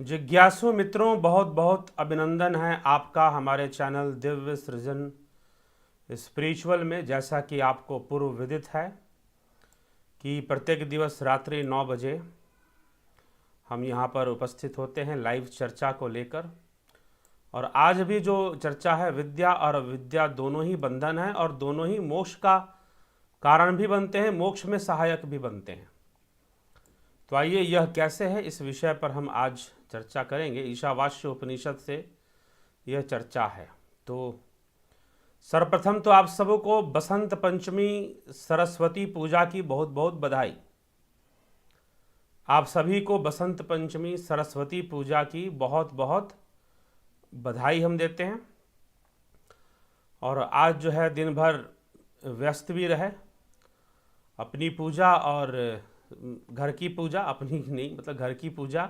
जिज्ञासु मित्रों, बहुत बहुत अभिनंदन है आपका हमारे चैनल दिव्य सृजन स्पिरिचुअल में। जैसा कि आपको पूर्व विदित है कि प्रत्येक दिवस रात्रि 9 बजे हम यहाँ पर उपस्थित होते हैं लाइव चर्चा को लेकर। और आज भी जो चर्चा है, विद्या और अविद्या दोनों ही बंधन है और दोनों ही मोक्ष का कारण भी बनते हैं, मोक्ष में सहायक भी बनते हैं। तो आइए, यह कैसे है, इस विषय पर हम आज चर्चा करेंगे। ईशावास्य उपनिषद से यह चर्चा है। तो सर्वप्रथम तो आप सबको बसंत पंचमी सरस्वती पूजा की बहुत बहुत बधाई। आप सभी को बसंत पंचमी सरस्वती पूजा की बहुत बहुत बधाई हम देते हैं। और आज जो है दिन भर व्यस्त भी रहे, अपनी पूजा और घर की पूजा, अपनी नहीं मतलब घर की पूजा,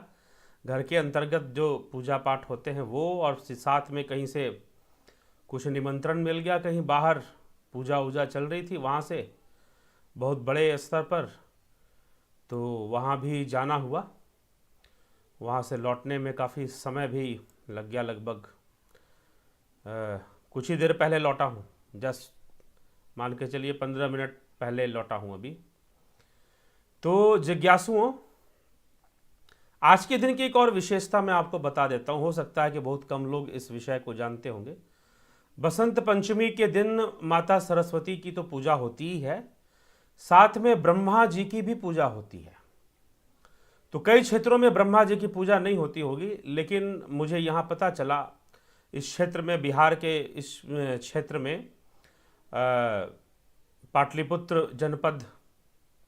घर के अंतर्गत जो पूजा पाठ होते हैं वो, और साथ में कहीं से कुछ निमंत्रण मिल गया, कहीं बाहर पूजा वूजा चल रही थी वहाँ से बहुत बड़े स्तर पर, तो वहाँ भी जाना हुआ। वहाँ से लौटने में काफ़ी समय भी लग गया, लगभग कुछ ही देर पहले लौटा हूँ, जस्ट मान के चलिए 15 मिनट पहले लौटा हूँ अभी। तो जिज्ञासुओं, आज के दिन की एक और विशेषता मैं आपको बता देता हूँ। हो सकता है कि बहुत कम लोग इस विषय को जानते होंगे। बसंत पंचमी के दिन माता सरस्वती की तो पूजा होती ही है, साथ में ब्रह्मा जी की भी पूजा होती है। तो कई क्षेत्रों में ब्रह्मा जी की पूजा नहीं होती होगी, लेकिन मुझे यहाँ पता चला इस क्षेत्र में, बिहार के इस क्षेत्र में पाटलिपुत्र जनपद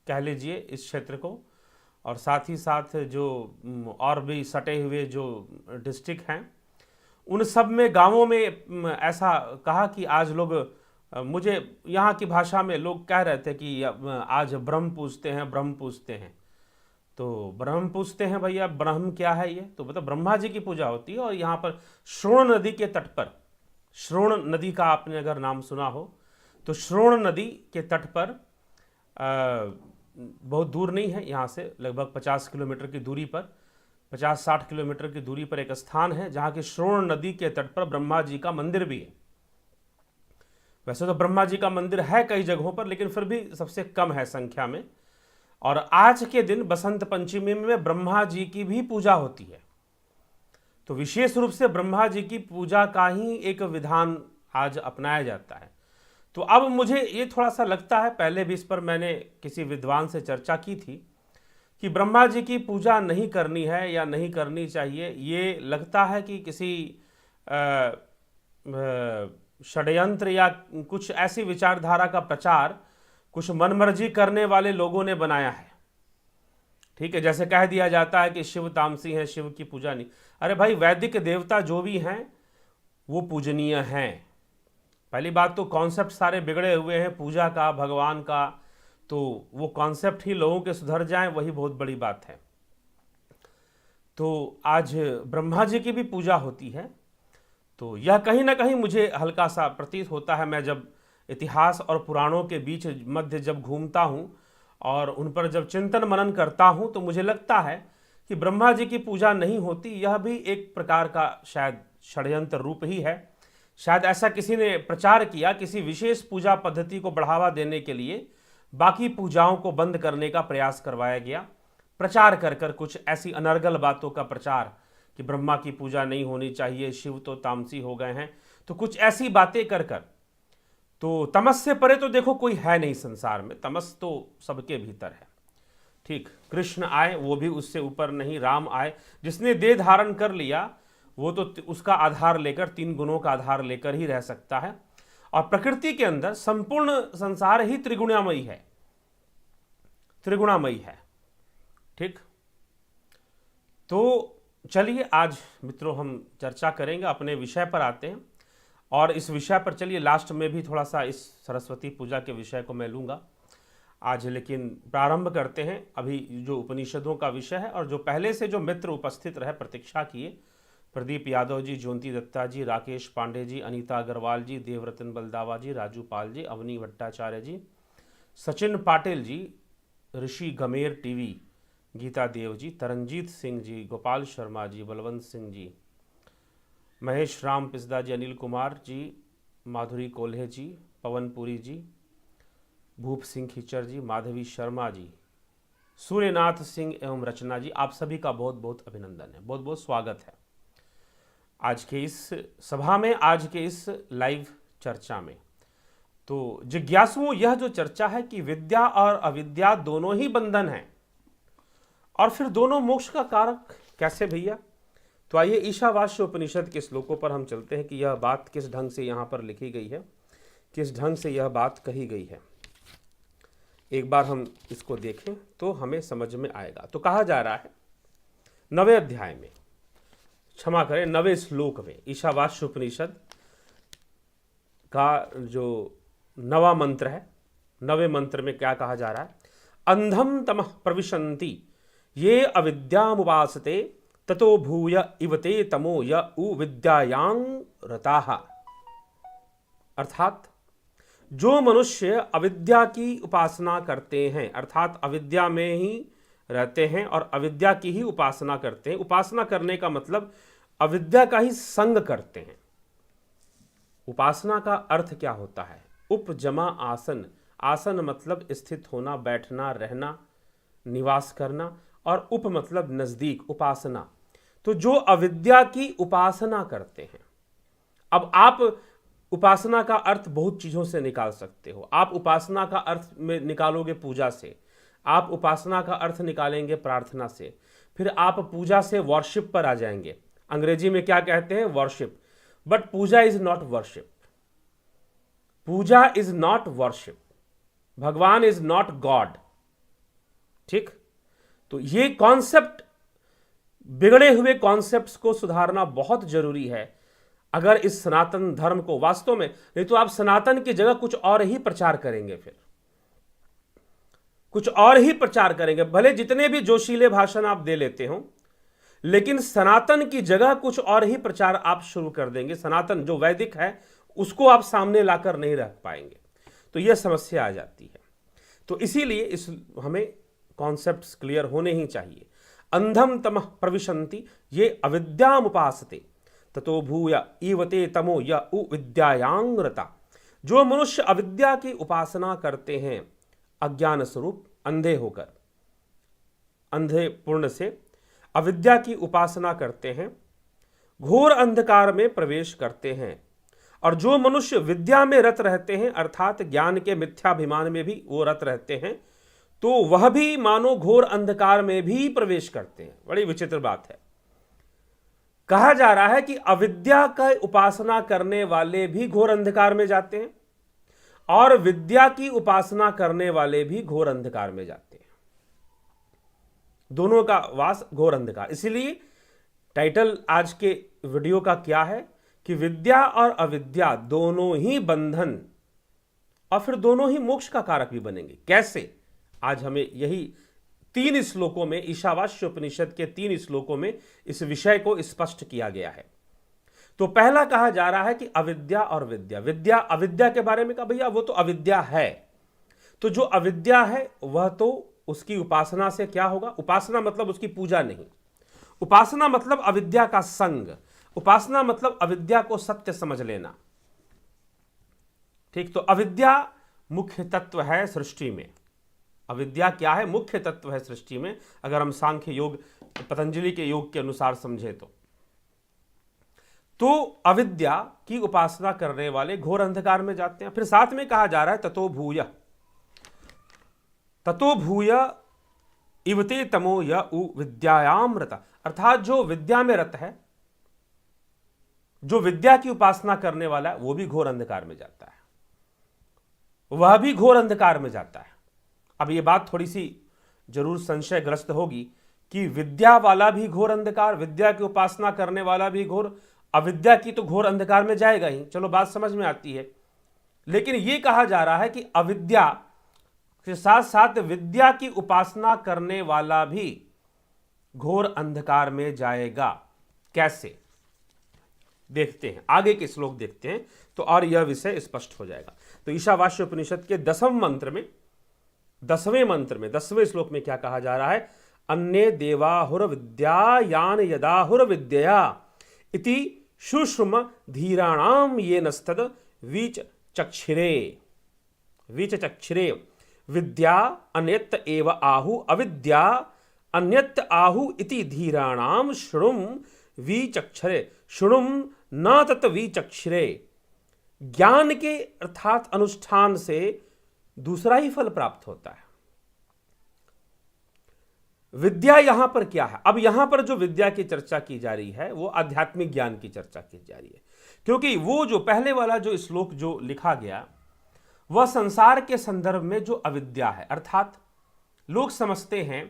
कह लीजिए इस क्षेत्र को, और साथ ही साथ जो और भी सटे हुए जो डिस्ट्रिक्ट हैं, उन सब में गांवों में ऐसा कहा कि आज लोग, मुझे यहाँ की भाषा में लोग कह रहे थे कि आज ब्रह्म पूजते हैं, ब्रह्म पूजते हैं। तो ब्रह्म पूजते हैं भैया, ब्रह्म क्या है ये? तो मतलब ब्रह्मा जी की पूजा होती है। और यहाँ पर श्रोण नदी के तट पर, श्रोण नदी का आपने अगर नाम सुना हो तो श्रोण नदी के तट पर बहुत दूर नहीं है यहाँ से, लगभग 50 किलोमीटर की दूरी पर, 50-60 किलोमीटर की दूरी पर एक स्थान है जहाँ की श्रोण नदी के तट पर ब्रह्मा जी का मंदिर भी है। वैसे तो ब्रह्मा जी का मंदिर है कई जगहों पर, लेकिन फिर भी सबसे कम है संख्या में। और आज के दिन बसंत पंचमी में ब्रह्मा जी की भी पूजा होती है। तो विशेष रूप से ब्रह्मा जी की पूजा का ही एक विधान आज अपनाया जाता है। तो अब मुझे ये थोड़ा सा लगता है, पहले भी इस पर मैंने किसी विद्वान से चर्चा की थी कि ब्रह्मा जी की पूजा नहीं करनी है या नहीं करनी चाहिए। ये लगता है कि किसी षड्यंत्र या कुछ ऐसी विचारधारा का प्रचार कुछ मनमर्जी करने वाले लोगों ने बनाया है। ठीक है, जैसे कह दिया जाता है कि शिव तामसी हैं, शिव की पूजा नहीं। अरे भाई, वैदिक देवता जो भी हैं वो पूजनीय हैं। पहली बात तो कॉन्सेप्ट सारे बिगड़े हुए हैं पूजा का, भगवान का। तो वो कॉन्सेप्ट ही लोगों के सुधर जाएं, वही बहुत बड़ी बात है। तो आज ब्रह्मा जी की भी पूजा होती है। तो यह कहीं ना कहीं मुझे हल्का सा प्रतीत होता है, मैं जब इतिहास और पुराणों के बीच मध्य जब घूमता हूँ और उन पर जब चिंतन मनन करता हूँ, तो मुझे लगता है कि ब्रह्मा जी की पूजा नहीं होती। यह भी एक प्रकार का शायद षड्यंत्र रूप ही है। शायद ऐसा किसी ने प्रचार किया, किसी विशेष पूजा पद्धति को बढ़ावा देने के लिए बाकी पूजाओं को बंद करने का प्रयास करवाया गया। प्रचार कर कर कुछ ऐसी अनर्गल बातों का प्रचार कि ब्रह्मा की पूजा नहीं होनी चाहिए, शिव तो तामसी हो गए हैं। तो कुछ ऐसी बातें कर कर, तो तमस से परे तो देखो कोई है नहीं संसार में, तमस तो सबके भीतर है। ठीक, कृष्ण आए वो भी उससे ऊपर नहीं, राम आए, जिसने देह धारण कर लिया वो तो उसका आधार लेकर, 3 गुणों का आधार लेकर ही रह सकता है। और प्रकृति के अंदर संपूर्ण संसार ही त्रिगुणामयी है, त्रिगुणामयी है। ठीक, तो चलिए आज मित्रों हम चर्चा करेंगे, अपने विषय पर आते हैं। और इस विषय पर चलिए लास्ट में भी थोड़ा सा इस सरस्वती पूजा के विषय को मैं लूँगा आज, लेकिन प्रारंभ करते हैं अभी जो उपनिषदों का विषय है। और जो पहले से जो मित्र उपस्थित रहे, प्रतीक्षा किए, प्रदीप यादव जी, ज्योति दत्ता जी, राकेश पांडे जी, अनीता अग्रवाल जी, देवरतन बलदावा जी, राजू पाल जी, अवनी भट्टाचार्य जी, सचिन पाटिल जी, ऋषि गमेर टीवी, गीता देव जी, तरनजीत सिंह जी, गोपाल शर्मा जी, बलवंत सिंह जी, महेश राम पिस्दा जी, अनिल कुमार जी, माधुरी कोल्हे जी, पवनपुरी जी, भूप सिंह खिचर जी, माधवी शर्मा जी, सूर्यनाथ सिंह एवं रचना जी, आप सभी का बहुत बहुत अभिनंदन है, बहुत बहुत स्वागत है आज के इस सभा में, आज के इस लाइव चर्चा में। तो जिज्ञासुओं, यह जो चर्चा है कि विद्या और अविद्या दोनों ही बंधन हैं और फिर दोनों मोक्ष का कारक कैसे भैया? तो आइए ईशावास्य उपनिषद के श्लोकों पर हम चलते हैं कि यह बात किस ढंग से यहाँ पर लिखी गई है, किस ढंग से यह बात कही गई है। एक बार हम इसको देखें तो हमें समझ में आएगा। तो कहा जा रहा है 9वें अध्याय में, क्षमा करें 9वें श्लोक में, ईशावास्य उपनिषद का जो 9वां मंत्र है, 9वें मंत्र में क्या कहा जा रहा है? अंधम तमः प्रविशन्ति ये अविद्यामुपासते ततो भूय इवते तमो य उ विद्यायां रताः। अर्थात जो मनुष्य अविद्या की उपासना करते हैं, अर्थात अविद्या में ही रहते हैं और अविद्या की ही उपासना करते हैं। उपासना करने का मतलब अविद्या का ही संग करते हैं। उपासना का अर्थ क्या होता है? उपजमा आसन, आसन मतलब स्थित होना, बैठना, रहना, निवास करना, और उप मतलब नजदीक, उपासना। तो जो अविद्या की उपासना करते हैं, अब आप उपासना का अर्थ बहुत चीजों से निकाल सकते हो। आप उपासना का अर्थ में निकालोगे पूजा से, आप उपासना का अर्थ निकालेंगे प्रार्थना से, फिर आप पूजा से वर्शिप पर आ जाएंगे। अंग्रेजी में क्या कहते हैं? Worship. But puja is not worship, puja is not worship, Bhagwan is not God. ठीक? तो ये कॉन्सेप्ट, बिगड़े हुए कॉन्सेप्ट्स को सुधारना बहुत जरूरी है अगर इस सनातन धर्म को वास्तव में, नहीं तो आप सनातन की जगह कुछ और ही प्रचार करेंगे, फिर कुछ और ही प्रचार करेंगे। भले जितने भी जोशीले भाषण आप दे लेते हो, लेकिन सनातन की जगह कुछ और ही प्रचार आप शुरू कर देंगे। सनातन जो वैदिक है उसको आप सामने लाकर नहीं रख पाएंगे, तो यह समस्या आ जाती है। तो इसीलिए इस हमें कॉन्सेप्ट्स क्लियर होने ही चाहिए। अंधम तमः प्रविशन्ति ये अविद्यामुपासते ततो भूय ईवते तमो य उ विद्यायां रता। जो मनुष्य अविद्या की उपासना करते हैं, अज्ञान स्वरूप, अंधे होकर, अंधे पूर्ण से अविद्या की उपासना करते हैं, घोर अंधकार में प्रवेश करते हैं। और जो मनुष्य विद्या में रत रहते हैं, अर्थात ज्ञान के मिथ्याभिमान में भी वो रत रहते हैं, तो वह भी मानो घोर अंधकार में भी प्रवेश करते हैं। बड़ी विचित्र बात है। कहा जा रहा है कि अविद्या का उपासना करने वाले भी घोर अंधकार में जाते हैं और विद्या की उपासना करने वाले भी घोर अंधकार में जाते हैं। दोनों का वास घोर अंधकार। इसीलिए टाइटल आज के वीडियो का क्या है कि विद्या और अविद्या दोनों ही बंधन और फिर दोनों ही मोक्ष का कारक भी बनेंगे। कैसे? आज हमें यही 3 श्लोकों में, ईशावास्य उपनिषद के 3 श्लोकों में इस विषय को स्पष्ट किया गया है। तो पहला कहा जा रहा है कि अविद्या और विद्या। विद्या, अविद्या के बारे में कहा भैया वो तो अविद्या है। तो जो अविद्या है वह तो उसकी उपासना से क्या होगा? उपासना मतलब उसकी पूजा नहीं, उपासना मतलब अविद्या का संग, उपासना मतलब अविद्या को सत्य समझ लेना। ठीक? तो अविद्या मुख्य तत्व है सृष्टि में। अविद्या क्या है? मुख्य तत्व है सृष्टि में, अगर हम सांख्य योग, पतंजलि के योग के अनुसार समझे तो अविद्या की उपासना करने वाले घोर अंधकार में जाते हैं। फिर साथ में कहा जा रहा है ततो भूय इवते तमो य उ विद्यायां रता। अर्थात जो विद्या में रत है, जो विद्या की उपासना करने वाला है, वो भी घोर अंधकार में जाता है, वह भी घोर अंधकार में जाता है। अब ये बात थोड़ी सी जरूर संशयग्रस्त होगी कि विद्या वाला भी घोर अंधकार, विद्या की उपासना करने वाला भी घोर, अविद्या की तो घोर अंधकार में जाएगा ही। चलो बात समझ में आती है। लेकिन ये कहा जा रहा है कि अविद्या के साथ साथ विद्या की उपासना करने वाला भी घोर अंधकार में जाएगा। कैसे? देखते हैं, आगे के श्लोक देखते हैं तो और यह विषय स्पष्ट हो जाएगा। तो ईशावास्य उपनिषद के 10वें मंत्र में, 10वें मंत्र में 10वें श्लोक में क्या कहा जा रहा है? अन्ये देवाहुर्विद्यायान यदाहुर्विद्यया इति शुश्रुम धीराणाम ये नस्तद वीचचक्षिरे विद्या अन्यत् एव आहु अविद्या अन्यत् आहु इति धीराणाम शृणुम विचक्षरे शृणुम न तत् विचक्षिरे। ज्ञान के अर्थात अनुष्ठान से दूसरा ही फल प्राप्त होता है। विद्या यहां पर क्या है? अब यहां पर जो विद्या की चर्चा की जा रही है वो आध्यात्मिक ज्ञान की चर्चा की जा रही है, क्योंकि वो जो पहले वाला जो श्लोक जो लिखा गया वह संसार के संदर्भ में जो अविद्या है, अर्थात लोग समझते हैं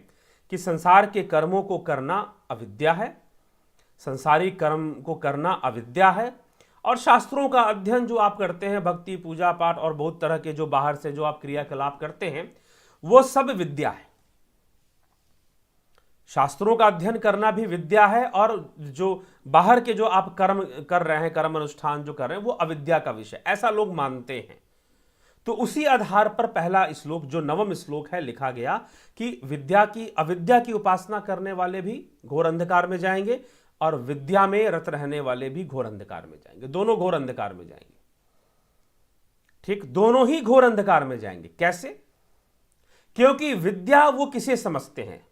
कि संसार के कर्मों को करना अविद्या है, संसारी कर्म को करना अविद्या है, और शास्त्रों का अध्ययन जो आप करते हैं, भक्ति पूजा पाठ और बहुत तरह के जो बाहर से जो आप क्रियाकलाप करते हैं, वो सब विद्या है। शास्त्रों का अध्ययन करना भी विद्या है, और जो बाहर के जो आप कर्म कर रहे हैं, कर्म अनुष्ठान जो कर रहे हैं, वो अविद्या का विषय, ऐसा लोग मानते हैं। तो उसी आधार पर पहला श्लोक जो 9वां श्लोक है लिखा गया कि विद्या की अविद्या की उपासना करने वाले भी घोर अंधकार में जाएंगे और विद्या में रत रहने वाले भी घोर अंधकार में जाएंगे, दोनों घोर अंधकार में जाएंगे। ठीक, दोनों ही घोर अंधकार में जाएंगे। कैसे? क्योंकि विद्या वो किसे समझते हैं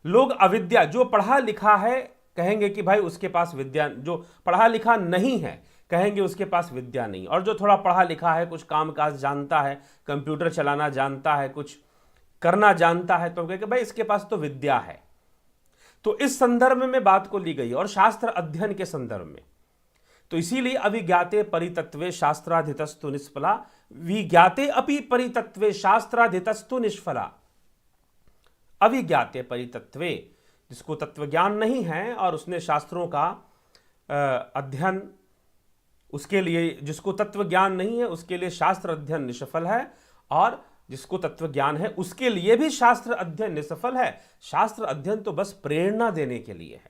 लोग? अविद्या, जो पढ़ा लिखा है कहेंगे कि भाई उसके पास विद्या, जो पढ़ा लिखा नहीं है कहेंगे उसके पास विद्या नहीं, और जो थोड़ा पढ़ा लिखा है, कुछ काम काज जानता है, कंप्यूटर चलाना जानता है, कुछ करना जानता है, तो कहेंगे भाई इसके पास तो विद्या है। तो इस संदर्भ में बात को ली गई और शास्त्र अध्ययन के संदर्भ में। तो इसीलिए अभिज्ञाते परितत्वे शास्त्राधितस्तु निष्फला, विज्ञाते अपि परितत्वे शास्त्राधितस्तु निष्फला। अभिज्ञाते परितत्वे, जिसको तत्व ज्ञान नहीं है और उसने शास्त्रों का अध्ययन, उसके लिए, जिसको तत्व ज्ञान नहीं है उसके लिए शास्त्र अध्ययन निष्फल है, और जिसको तत्व ज्ञान है उसके लिए भी शास्त्र अध्ययन निष्फल है। शास्त्र अध्ययन तो बस प्रेरणा देने के लिए है,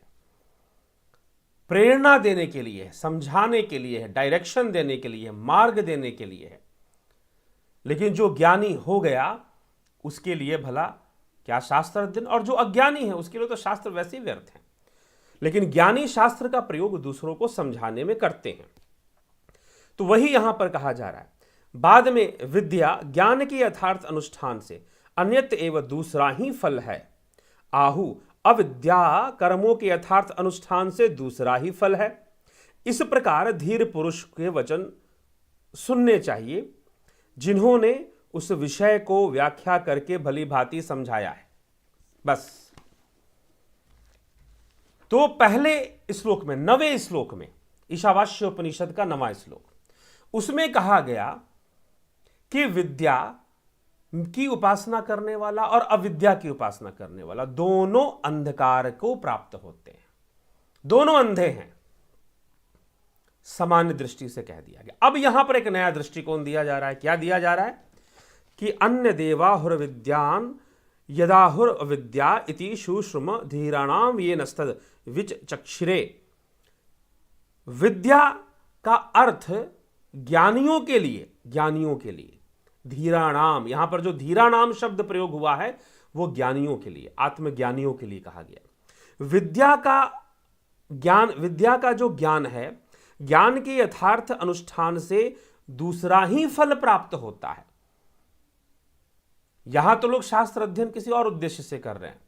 प्रेरणा देने के लिए है, समझाने के लिए है, डायरेक्शन देने के लिए है, मार्ग देने के लिए है। लेकिन जो ज्ञानी हो गया उसके लिए भला क्या शास्त्र अध्ययन, और जो अज्ञानी है उसके लिए तो शास्त्र वैसे ही व्यर्थ है। लेकिन ज्ञानी शास्त्र का प्रयोग दूसरों को समझाने में करते हैं। तो वही यहां पर कहा जा रहा है। बाद में विद्या ज्ञान के यथार्थ अनुष्ठान से अन्यत एवं दूसरा ही फल है। आहु अविद्या कर्मों के यथार्थ अनुष्ठान से दूसरा ही फल है। इस प्रकार धीर पुरुष के वचन सुनने चाहिए जिन्होंने उस विषय को व्याख्या करके भली भांति समझाया है। बस। तो पहले श्लोक में, 9वें श्लोक में, ईशावास्योपनिषद का 9वां श्लोक, उसमें कहा गया कि विद्या की उपासना करने वाला और अविद्या की उपासना करने वाला दोनों अंधकार को प्राप्त होते हैं, दोनों अंधे हैं, सामान्य दृष्टि से कह दिया गया। अब यहां पर एक नया दृष्टिकोण दिया जा रहा है। क्या दिया जा रहा है? कि अन्य देवाहुर्विद्यान यदाहुर्विद्या इति शुश्रुम धीराणाम ये नस्तद विचक्षिरे। विद्या का अर्थ ज्ञानियों के लिए, धीराणाम, यहां पर जो धीराणाम शब्द प्रयोग हुआ है वो ज्ञानियों के लिए, आत्मज्ञानियों के लिए कहा गया। विद्या का जो ज्ञान है, ज्ञान के यथार्थ अनुष्ठान से दूसरा ही फल प्राप्त होता है। यहां तो लोग शास्त्र अध्ययन किसी और उद्देश्य से कर रहे हैं,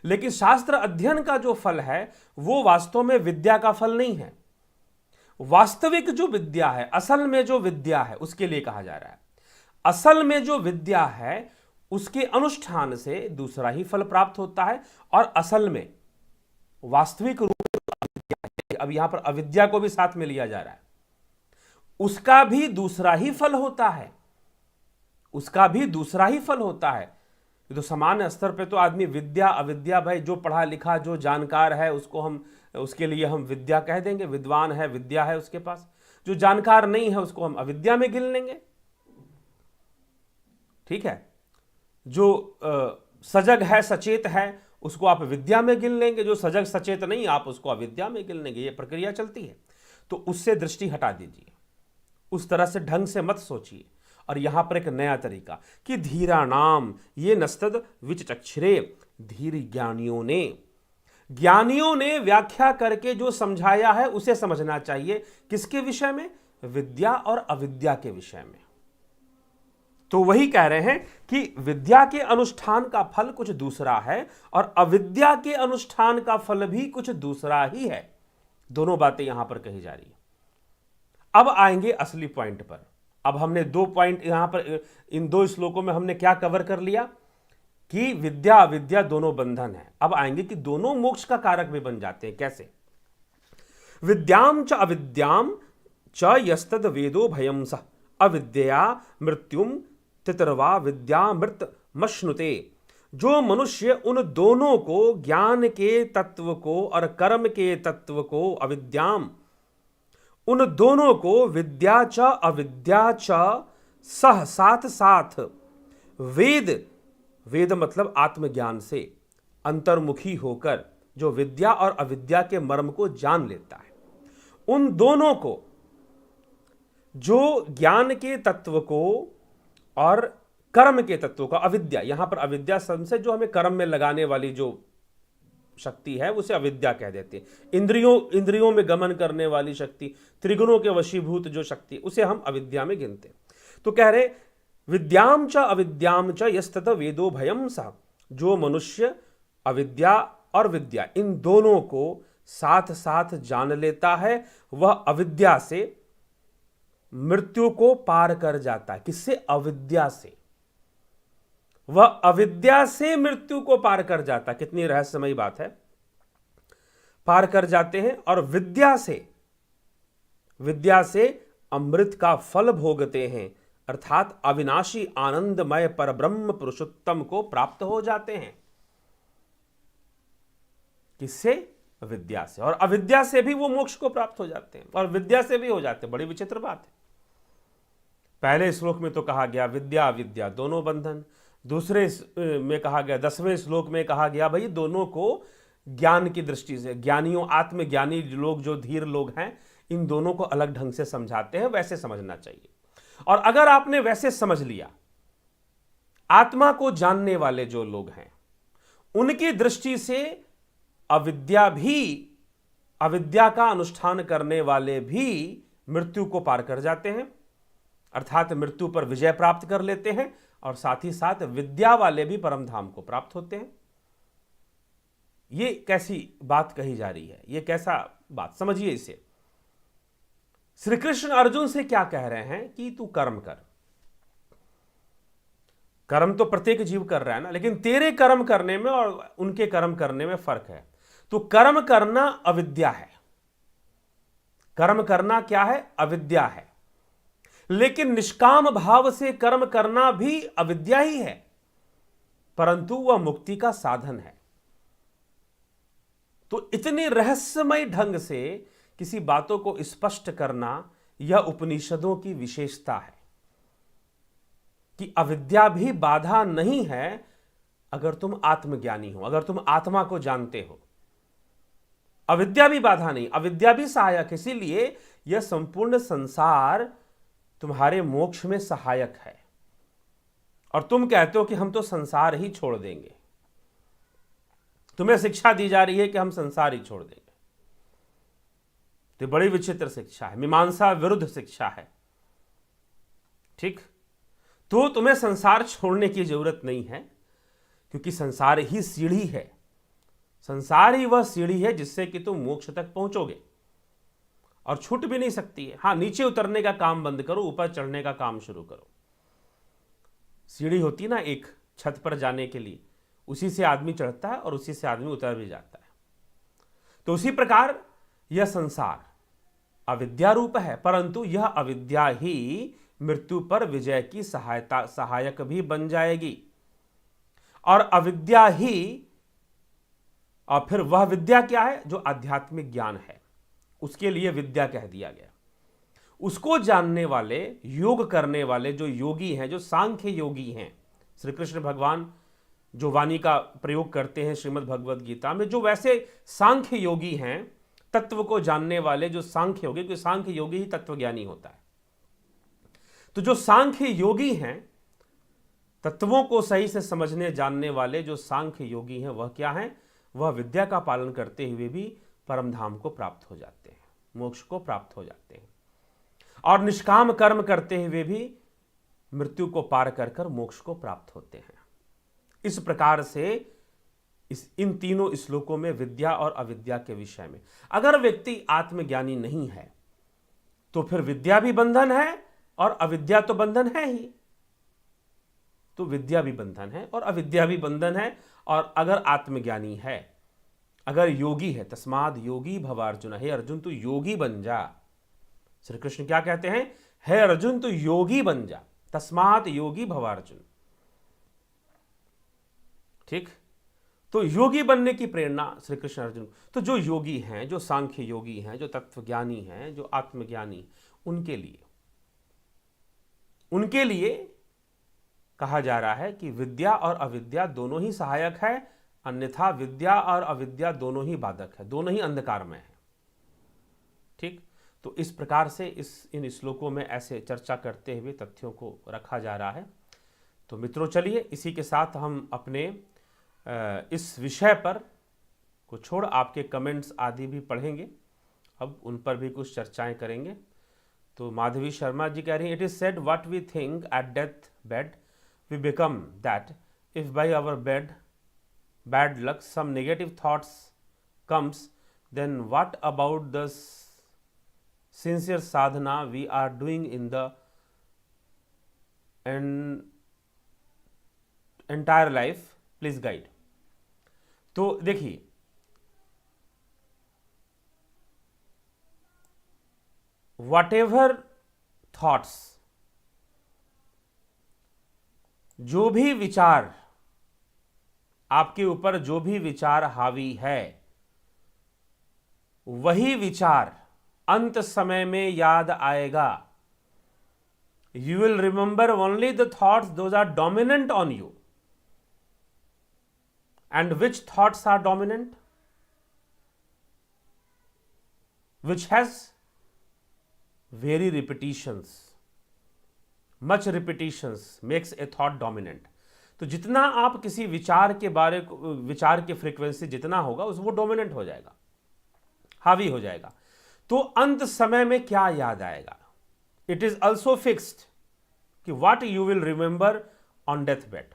लेकिन शास्त्र अध्ययन का जो फल है वो वास्तव में विद्या का फल नहीं है। वास्तविक जो विद्या है, असल में जो विद्या है, उसके लिए कहा जा रहा है। असल में जो विद्या है उसके अनुष्ठान से दूसरा ही फल प्राप्त होता है, और असल में वास्तविक रूप में, अब यहां पर अविद्या को भी साथ में लिया जा रहा है, उसका भी दूसरा ही फल होता है, उसका भी दूसरा ही फल होता है। तो सामान्य स्तर पे तो आदमी विद्या अविद्या, भाई जो पढ़ा लिखा जो जानकार है उसके लिए हम विद्या कह देंगे, विद्वान है, विद्या है उसके पास। जो जानकार नहीं है उसको हम अविद्या में गिन लेंगे। ठीक है, जो सजग है, सचेत है, उसको आप विद्या में गिन लेंगे, जो सजग सचेत नहीं आप उसको अविद्या में गिन लेंगे। ये प्रक्रिया चलती है। तो उससे दृष्टि हटा दीजिए, उस तरह से ढंग से मत सोचिए। और यहां पर एक नया तरीका कि धीरा नाम ये नस्तद विचक्षिरे, धीर ज्ञानियों ने व्याख्या करके जो समझाया है उसे समझना चाहिए। किसके विषय में? विद्या और अविद्या के विषय में। तो वही कह रहे हैं कि विद्या के अनुष्ठान का फल कुछ दूसरा है और अविद्या के अनुष्ठान का फल भी कुछ दूसरा ही है। दोनों बातें यहां पर कही जा रही है। अब आएंगे असली पॉइंट पर। अब हमने 2 पॉइंट यहां पर, इन 2 श्लोकों में हमने क्या कवर कर लिया कि विद्या अविद्या दोनों बंधन है। अब आएंगे कि दोनों मोक्ष का कारक भी बन जाते हैं। कैसे? विद्याम च अविद्याम च यस्तद वेदो भयम स अविद्या मृत्युम तितरवा विद्यामृत मश्नुते। जो मनुष्य उन दोनों को, ज्ञान के तत्व को और कर्म के तत्व को, अविद्याम, उन दोनों को विद्या च अविद्या च सह, साथ साथ, वेद मतलब आत्मज्ञान से अंतर्मुखी होकर जो विद्या और अविद्या के मर्म को जान लेता है, उन दोनों को, जो ज्ञान के तत्व को और कर्म के तत्व को, अविद्या, यहां पर अविद्या शब्द से जो हमें कर्म में लगाने वाली जो शक्ति है उसे अविद्या कह देते हैं। इंद्रियों में गमन करने वाली शक्ति, त्रिगुणों के वशीभूत जो शक्ति, उसे हम अविद्या में गिनते हैं। तो कह रहे विद्याम च अविद्याम च यस्तत वेदो भयम सा। जो मनुष्य अविद्या और विद्या इन दोनों को साथ साथ जान लेता है, वह अविद्या से मृत्यु को पार कर जाता है। किससे? अविद्या से। वह अविद्या से मृत्यु को पार कर जाता है। कितनी रहस्यमयी बात है। पार कर जाते हैं और विद्या से अमृत का फल भोगते हैं, अर्थात अविनाशी आनंदमय परब्रह्म पुरुषोत्तम को प्राप्त हो जाते हैं। किससे? विद्या से। और अविद्या से भी वो मोक्ष को प्राप्त हो जाते हैं और विद्या से भी हो जाते हैं। बड़ी विचित्र बात है। पहले श्लोक में तो कहा गया विद्या अविद्या दोनों बंधन, दूसरे में कहा गया, 10वें श्लोक में कहा गया भाई दोनों को ज्ञान की दृष्टि से, ज्ञानियों, आत्मज्ञानी लोग, जो धीर लोग हैं, इन दोनों को अलग ढंग से समझाते हैं। वैसे समझना चाहिए। और अगर आपने वैसे समझ लिया, आत्मा को जानने वाले जो लोग हैं उनकी दृष्टि से अविद्या का अनुष्ठान करने वाले भी मृत्यु को पार कर जाते हैं, अर्थात मृत्यु पर विजय प्राप्त कर लेते हैं, और साथ ही साथ विद्या वाले भी परम धाम को प्राप्त होते हैं। ये कैसी बात कही जा रही है? ये कैसा बात, समझिए इसे। श्री कृष्ण अर्जुन से क्या कह रहे हैं कि तू कर्म कर। कर्म तो प्रत्येक जीव कर रहा है ना, लेकिन तेरे कर्म करने में और उनके कर्म करने में फर्क है। तो कर्म करना अविद्या है। कर्म करना क्या है? अविद्या है। लेकिन निष्काम भाव से कर्म करना भी अविद्या ही है, परंतु वह मुक्ति का साधन है। तो इतने रहस्यमय ढंग से किसी बातों को स्पष्ट करना यह उपनिषदों की विशेषता है कि अविद्या भी बाधा नहीं है अगर तुम आत्मज्ञानी हो, अगर तुम आत्मा को जानते हो। अविद्या भी बाधा नहीं, अविद्या भी सहायक। इसीलिए यह संपूर्ण संसार तुम्हारे मोक्ष में सहायक है। और तुम कहते हो कि हम तो संसार ही छोड़ देंगे। तुम्हें शिक्षा दी जा रही है कि हम संसार ही छोड़ देंगे। तो बड़ी विचित्र शिक्षा है, मीमांसा विरुद्ध शिक्षा है। ठीक? तो तुम्हें संसार छोड़ने की जरूरत नहीं है, क्योंकि संसार ही सीढ़ी है। संसार ही वह सीढ़ी है जिससे कि तुम मोक्ष तक पहुंचोगे, और छूट भी नहीं सकती है। हाँ, नीचे उतरने का काम बंद करो, ऊपर चढ़ने का काम शुरू करो। सीढ़ी होती ना एक छत पर जाने के लिए, उसी से आदमी चढ़ता है और उसी से आदमी उतर भी जाता है। तो उसी प्रकार यह संसार अविद्या रूप है, परंतु यह अविद्या ही मृत्यु पर विजय की सहायक भी बन जाएगी। और अविद्या ही, और फिर वह विद्या क्या है? जो आध्यात्मिक ज्ञान है, उसके लिए विद्या कह दिया गया। उसको जानने वाले, योग करने वाले जो योगी हैं, जो सांख्य योगी हैं, श्री कृष्ण भगवान जो वाणी का प्रयोग करते हैं श्रीमद् भगवद गीता में, जो वैसे सांख्य योगी हैं, तत्व को जानने वाले जो सांख्य योगी, क्योंकि सांख्य योगी ही तत्वज्ञानी होता है। तो जो सांख्य योगी हैं तत्वों को सही से समझने जानने वाले जो सांख्य योगी हैं वह क्या हैं? वह विद्या का पालन करते हुए भी परम धाम को प्राप्त हो जाते हैं, मोक्ष को प्राप्त हो जाते हैं, और निष्काम कर्म करते हुए भी मृत्यु को पार कर कर मोक्ष को प्राप्त होते हैं। इस प्रकार से इन तीनों श्लोकों में विद्या और अविद्या के विषय में, अगर व्यक्ति आत्मज्ञानी नहीं है तो फिर विद्या भी बंधन है और अविद्या तो बंधन है ही। तो विद्या भी बंधन है और अविद्या भी बंधन है। और अगर आत्मज्ञानी है, अगर योगी है, तस्माद योगी भव अर्जुन, हे अर्जुन तू योगी बन जा। श्री कृष्ण क्या कहते हैं? हे अर्जुन तू योगी बन जा, तस्मात योगी भव अर्जुन। ठीक, तो योगी बनने की प्रेरणा श्री कृष्ण अर्जुन। तो जो योगी हैं, जो सांख्य योगी हैं, जो तत्वज्ञानी हैं, जो आत्मज्ञानी, उनके लिए कहा जा रहा है कि विद्या और अविद्या दोनों ही सहायक है, अन्यथा विद्या और अविद्या दोनों ही बाधक है, दोनों ही अंधकारमय है। ठीक, तो इस प्रकार से इन श्लोकों में ऐसे चर्चा करते हुए तथ्यों को रखा जा रहा है। तो मित्रों, चलिए इसी के साथ हम अपने इस विषय पर को छोड़ आपके कमेंट्स आदि भी पढ़ेंगे, अब उन पर भी कुछ चर्चाएं करेंगे। तो माधवी शर्मा जी कह रही हैं, it is said what we think at death bed we become that, if by our bad bad luck some negative thoughts comes, then what about the sincere sadhana we are doing in the entire life, please guide। तो देखिए, whatever thoughts, जो भी विचार आपके ऊपर, जो भी विचार हावी है, वही विचार अंत समय में याद आएगा। You will remember only the thoughts those are dominant on you. And which thoughts are dominant? Which has very repetitions, much repetitions makes a thought dominant. तो जितना आप किसी विचार के विचार की फ्रीक्वेंसी जितना होगा वो डोमिनेंट हो जाएगा, हावी हो जाएगा। तो अंत समय में क्या याद आएगा? इट इज ऑल्सो फिक्स्ड कि what you will remember on death bed,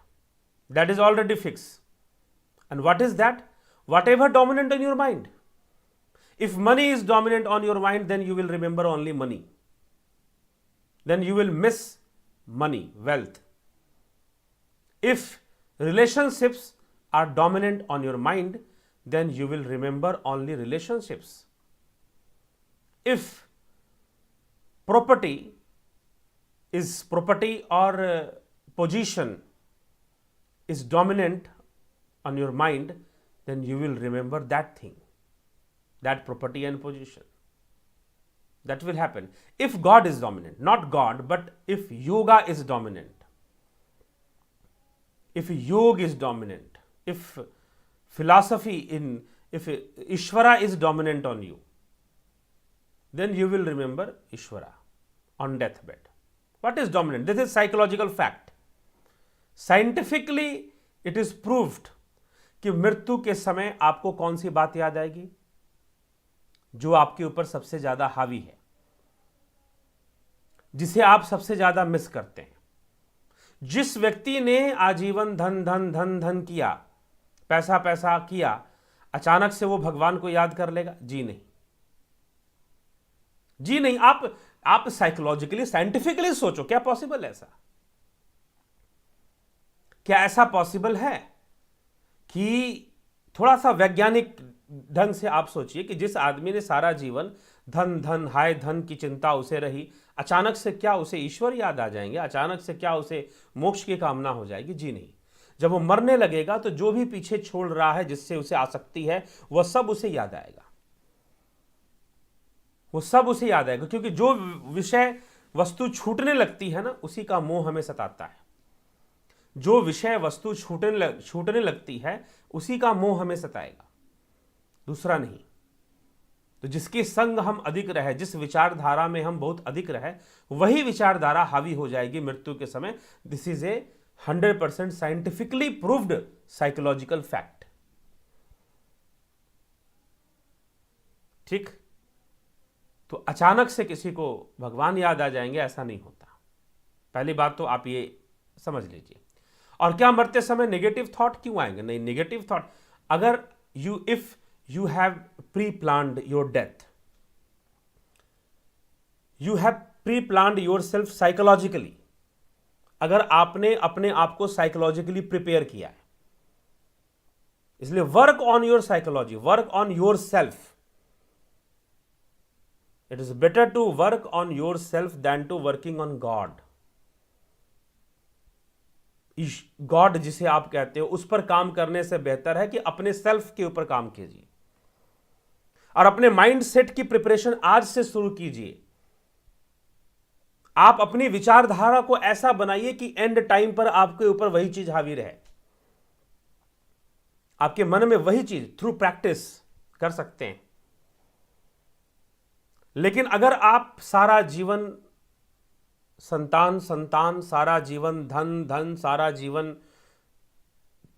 that is already fix. And what is that? Whatever dominant in your mind. If money is dominant on your mind, then you will remember only money, then you will miss money, wealth। If relationships are dominant on your mind, then you will remember only relationships. If property or position is dominant on your mind, then you will remember that thing, that property and position. That will happen. If God is dominant, not God, but if yoga is dominant, if yoga is dominant, if philosophy if Ishvara is dominant on you, then you will remember Ishvara on deathbed. What is dominant? This is psychological fact. Scientifically it is proved कि मृत्यु के समय आपको कौन सी बात याद आएगी? जो आपके ऊपर सबसे ज्यादा हावी है, जिसे आप सबसे ज्यादा मिस करते हैं। जिस व्यक्ति ने आजीवन धन धन धन धन किया, पैसा पैसा किया, अचानक से वो भगवान को याद कर लेगा? जी नहीं, जी नहीं। आप साइकोलॉजिकली, साइंटिफिकली सोचो, क्या पॉसिबल है ऐसा? क्या ऐसा पॉसिबल है कि थोड़ा सा वैज्ञानिक ढंग से आप सोचिए कि जिस आदमी ने सारा जीवन धन धन हाय धन की चिंता उसे रही, अचानक से क्या उसे ईश्वर याद आ जाएंगे? अचानक से क्या उसे मोक्ष की कामना हो जाएगी? जी नहीं। जब वो मरने लगेगा तो जो भी पीछे छोड़ रहा है, जिससे उसे आसक्ति है, वह सब उसे याद आएगा, वो सब उसे याद आएगा। क्योंकि जो विषय वस्तु छूटने लगती है ना, उसी का मोह हमें सताता है। जो विषय वस्तु छूटने लगती है, उसी का मोह हमें सताएगा, दूसरा नहीं। तो जिसके संग हम अधिक रहे, जिस विचारधारा में हम बहुत अधिक रहे, वही विचारधारा हावी हो जाएगी मृत्यु के समय। This is a 100% scientifically proved psychological fact. ठीक, तो अचानक से किसी को भगवान याद आ जाएंगे ऐसा नहीं होता। पहली बात तो आप ये समझ लीजिए। और क्या मरते समय नेगेटिव थॉट क्यों आएंगे? नहीं, नेगेटिव थॉट अगर if you have pre planned your death, you have pre planned your self psychologically, अगर आपने अपने आप को साइकोलॉजिकली प्रिपेयर किया है, इसलिए work on your psychology, work on yourself. It is better to work on yourself than to working on God. God जिसे आप कहते हो उस पर काम करने से बेहतर है कि अपने सेल्फ के ऊपर काम कीजिए और अपने माइंड सेट की प्रिपरेशन आज से शुरू कीजिए। आप अपनी विचारधारा को ऐसा बनाइए कि एंड टाइम पर आपके ऊपर वही चीज हावी रहे, आपके मन में वही चीज थ्रू प्रैक्टिस कर सकते हैं। लेकिन अगर आप सारा जीवन संतान संतान, सारा जीवन धन धन, सारा जीवन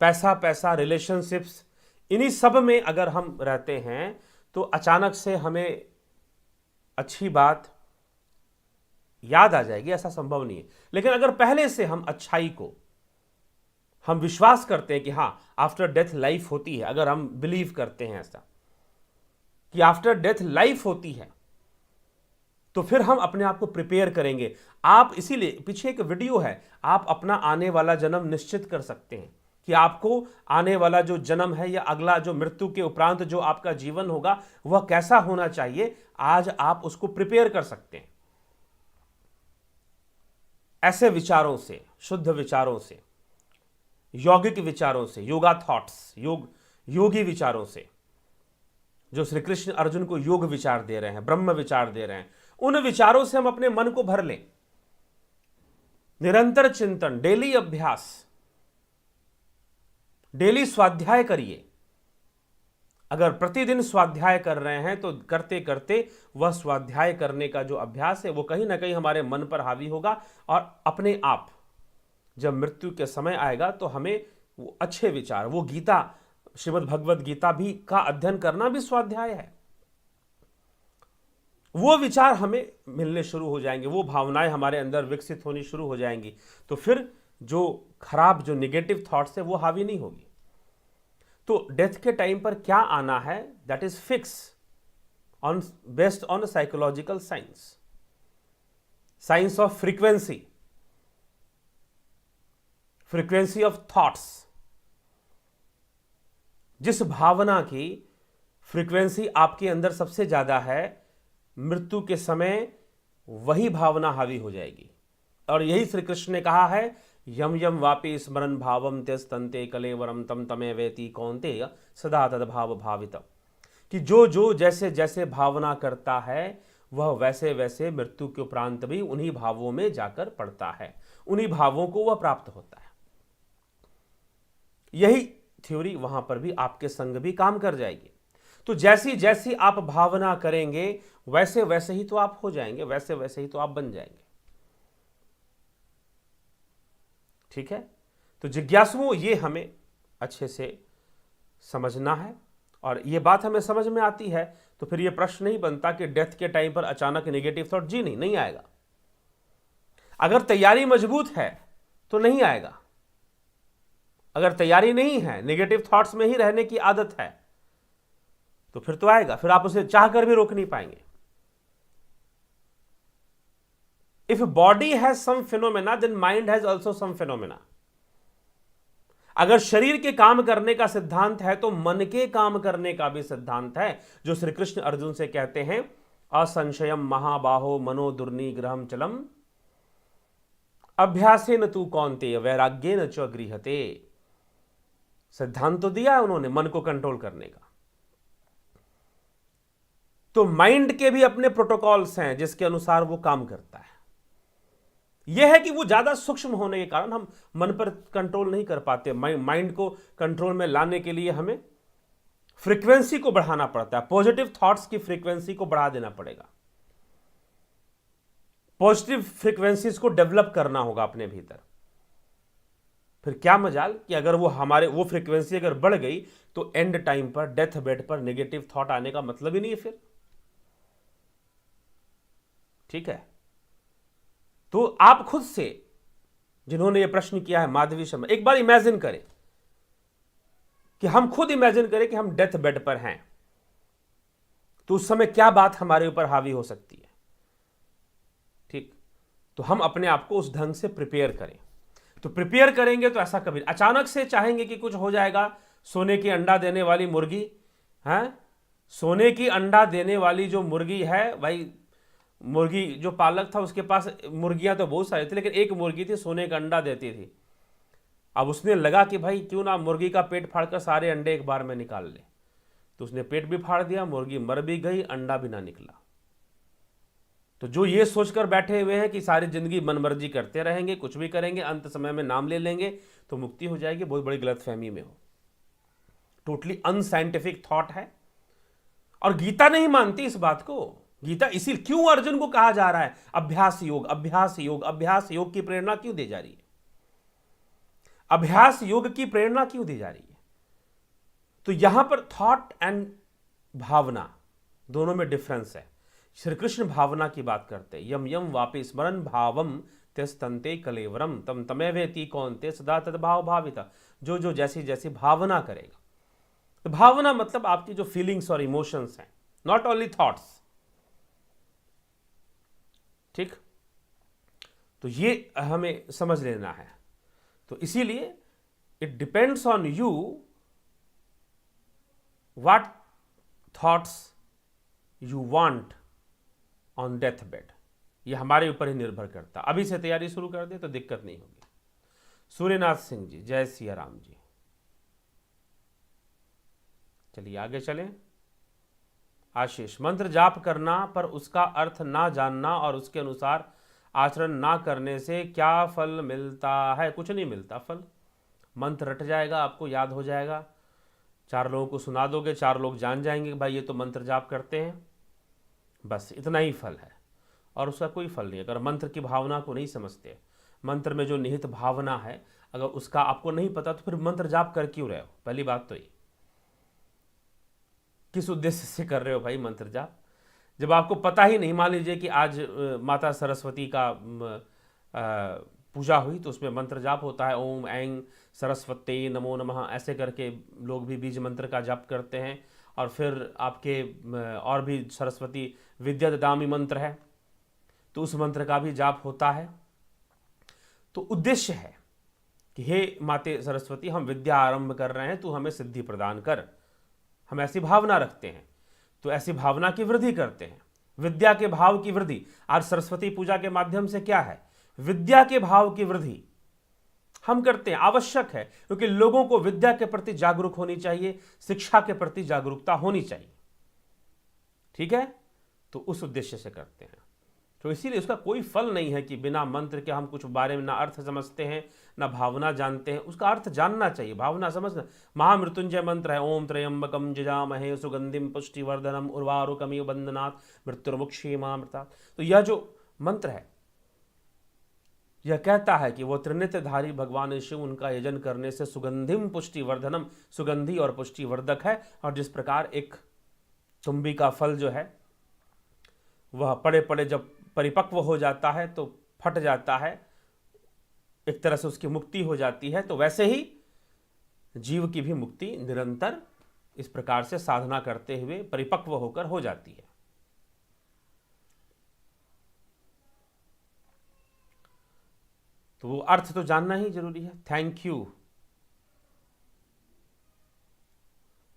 पैसा पैसा, रिलेशनशिप्स, इन्हीं सब में अगर हम रहते हैं तो अचानक से हमें अच्छी बात याद आ जाएगी, ऐसा संभव नहीं है। लेकिन अगर पहले से हम अच्छाई को हम विश्वास करते हैं कि हाँ आफ्टर डेथ लाइफ होती है, अगर हम बिलीव करते हैं ऐसा कि आफ्टर डेथ लाइफ होती है, तो फिर हम अपने आप को प्रिपेयर करेंगे। आप इसीलिए पीछे एक वीडियो है, आप अपना आने वाला जन्म निश्चित कर सकते हैं कि आपको आने वाला जो जन्म है या अगला जो मृत्यु के उपरांत जो आपका जीवन होगा वह कैसा होना चाहिए। आज आप उसको प्रिपेयर कर सकते हैं ऐसे विचारों से, शुद्ध विचारों से, यौगिक विचारों से, योगा थॉट्स, योगी विचारों से, जो श्री कृष्ण अर्जुन को योग विचार दे रहे हैं, ब्रह्म विचार दे रहे हैं, उन विचारों से हम अपने मन को भर लें। निरंतर चिंतन, डेली अभ्यास, डेली स्वाध्याय करिए। अगर प्रतिदिन स्वाध्याय कर रहे हैं तो करते करते वह स्वाध्याय करने का जो अभ्यास है वो कहीं ना कहीं हमारे मन पर हावी होगा और अपने आप जब मृत्यु के समय आएगा तो हमें वो अच्छे विचार, वो गीता, श्रीमद् भगवद गीता भी का अध्ययन करना भी स्वाध्याय है, वो विचार हमें मिलने शुरू हो जाएंगे, वो भावनाएं हमारे अंदर विकसित होनी शुरू हो जाएंगी। तो फिर जो खराब, जो नेगेटिव थॉट्स है वो हावी नहीं होगी। तो डेथ के टाइम पर क्या आना है, that is fix on based on psychological science, science of frequency, frequency of thoughts. जिस भावना की फ्रीक्वेंसी आपके अंदर सबसे ज्यादा है, मृत्यु के समय वही भावना हावी हो जाएगी। और यही श्री कृष्ण ने कहा है, यम यम वापि स्मरण भावम त्यज तंते कलेवरम तम तमे वेति कौन्तेय सदा तद भाव भावित, कि जो जो जैसे जैसे भावना करता है वह वैसे वैसे मृत्यु के उपरांत भी उन्हीं भावों में जाकर पड़ता है, उन्हीं भावों को वह प्राप्त होता है। यही थ्योरी वहां पर भी आपके संग भी काम कर जाएगी। तो जैसी जैसी आप भावना करेंगे वैसे वैसे ही तो आप हो जाएंगे, वैसे वैसे ही तो आप बन जाएंगे। ठीक है, तो जिज्ञासुओं ये हमें अच्छे से समझना है और ये बात हमें समझ में आती है तो फिर ये प्रश्न नहीं बनता कि डेथ के टाइम पर अचानक नेगेटिव थॉट, जी नहीं आएगा। अगर तैयारी मजबूत है तो नहीं आएगा, अगर तैयारी नहीं है, नेगेटिव थॉट्स में ही रहने की आदत है, तो फिर तो आएगा, फिर आप उसे चाहकर भी रोक नहीं पाएंगे। If body has some phenomena then mind has also some phenomena. अगर शरीर के काम करने का सिद्धांत है तो मन के काम करने का भी सिद्धांत है, जो श्री कृष्ण अर्जुन से कहते हैं, असंशयम महाबाहो मनो दुर्निग्रहम चलम अभ्यासेन तू कौन्तेय वैराग्येन च गृह्यते। सिद्धांत तो दिया है उन्होंने मन को कंट्रोल करने का। तो माइंड के भी अपने प्रोटोकॉल्स हैं जिसके अनुसार वो काम करता है। यह है कि वो ज्यादा सूक्ष्म होने के कारण हम मन पर कंट्रोल नहीं कर पाते। माइंड को कंट्रोल में लाने के लिए हमें फ्रीक्वेंसी को बढ़ाना पड़ता है, पॉजिटिव थॉट्स की फ्रीक्वेंसी को बढ़ा देना पड़ेगा, पॉजिटिव फ्रीक्वेंसीज को डेवलप करना होगा अपने भीतर। फिर क्या मजाल कि अगर वो फ्रीक्वेंसी अगर बढ़ गई तो एंड टाइम पर, डेथ बेड पर नेगेटिव थॉट आने का मतलब ही नहीं है फिर। ठीक है, तो आप खुद से, जिन्होंने ये प्रश्न किया है, माधवी शर्मा, एक बार इमेजिन करें कि हम खुद इमेजिन करें कि हम डेथ बेड पर हैं, तो उस समय क्या बात हमारे ऊपर हावी हो सकती है। ठीक, तो हम अपने आप को उस ढंग से प्रिपेयर करें। तो प्रिपेयर करेंगे तो ऐसा कभी, अचानक से चाहेंगे कि कुछ हो जाएगा, सोने की अंडा देने वाली मुर्गी है, सोने की अंडा देने वाली जो मुर्गी है भाई, मुर्गी जो पालक था उसके पास मुर्गियां तो बहुत सारी थी, लेकिन एक मुर्गी थी सोने का अंडा देती थी। अब उसने लगा कि भाई क्यों ना मुर्गी का पेट फाड़कर सारे अंडे एक बार में निकाल ले, तो उसने पेट भी फाड़ दिया, मुर्गी मर भी गई, अंडा भी ना निकला। तो जो ये सोचकर बैठे हुए हैं कि सारी जिंदगी मनमर्जी करते रहेंगे, कुछ भी करेंगे, अंत समय में नाम ले लेंगे तो मुक्ति हो जाएगी, बहुत बड़ी गलतफहमी में हो। टोटली अनसाइंटिफिक थॉट है, और गीता नहीं मानती इस बात को। गीता इसी क्यों अर्जुन को कहा जा रहा है अभ्यास योग, अभ्यास योग, अभ्यास योग की प्रेरणा क्यों दी जा रही है, अभ्यास योग की प्रेरणा क्यों दी जा रही है। तो यहां पर थॉट एंड भावना दोनों में डिफरेंस है। श्री कृष्ण भावना की बात करते हैं, यम यम वापि स्मरण भावम त्यस्तन्ते कलेवरम तम तमेवेति कौन्ते सदा तद्भाव भाविता। जो जो जैसी जैसी भावना करेगा, तो भावना मतलब आपकी जो फीलिंग्स और इमोशंस हैं, नॉट ओनली थॉट्स। ठीक, तो ये हमें समझ लेना है। तो इसीलिए it depends on you what thoughts you want on death bed, ये हमारे ऊपर ही निर्भर करता। अभी से तैयारी शुरू कर दे तो दिक्कत नहीं होगी। सूर्यनाथ सिंह जी, जय सिया राम जी। चलिए आगे चलें। आशीष, मंत्र जाप करना पर उसका अर्थ ना जानना और उसके अनुसार आचरण ना करने से क्या फल मिलता है? कुछ नहीं मिलता फल। मंत्र रट जाएगा, आपको याद हो जाएगा, 4 लोगों को सुना दोगे, 4 लोग जान जाएंगे कि भाई ये तो मंत्र जाप करते हैं, बस इतना ही फल है, और उसका कोई फल नहीं। अगर मंत्र की भावना को नहीं समझते, मंत्र में जो निहित भावना है अगर उसका आपको नहीं पता, तो फिर मंत्र जाप कर क्यों रहे हो? पहली बात तो ये, किस उद्देश्य से कर रहे हो भाई मंत्र जाप? जब आपको पता ही नहीं, मान लीजिए कि आज माता सरस्वती का पूजा हुई, तो उसमें मंत्र जाप होता है, ओम ऐं सरस्वती नमो नमः, ऐसे करके लोग भी बीज मंत्र का जाप करते हैं। और फिर आपके और भी सरस्वती विद्या ददामी मंत्र है, तो उस मंत्र का भी जाप होता है। तो उद्देश्य है कि हे माते सरस्वती, हम विद्या आरंभ कर रहे हैं, तू हमें सिद्धि प्रदान कर, हम ऐसी भावना रखते हैं, तो ऐसी भावना की वृद्धि करते हैं, विद्या के भाव की वृद्धि। आज सरस्वती पूजा के माध्यम से क्या है? विद्या के भाव की वृद्धि हम करते हैं, आवश्यक है, क्योंकि लोगों को विद्या के प्रति जागरूक होनी चाहिए, शिक्षा के प्रति जागरूकता होनी चाहिए। ठीक है, तो उस उद्देश्य से करते हैं। तो इसीलिए उसका कोई फल नहीं है कि बिना मंत्र के हम कुछ बारे में ना अर्थ समझते हैं ना भावना जानते हैं। उसका अर्थ जानना चाहिए, भावना समझना। महामृत्युंजय मंत्र है, ओम त्र्यंबकम जजामहे सुगंधिम पुष्टिवर्धनम उर्वारुकमिव बंधनात् मृत्युर्मुक्षीमामृतात्। तो यह जो मंत्र है यह कहता है कि वो त्रिनेत्रधारी भगवान शिव, उनका यजन करने से सुगंधिम पुष्टिवर्धनम, सुगंधी और पुष्टिवर्धक है। और जिस प्रकार एक तुम्बी का फल जो है वह पड़े पड़े जब परिपक्व हो जाता है तो फट जाता है, एक तरह से उसकी मुक्ति हो जाती है, तो वैसे ही जीव की भी मुक्ति निरंतर इस प्रकार से साधना करते हुए परिपक्व होकर हो जाती है। तो वो अर्थ तो जानना ही जरूरी है। Thank you.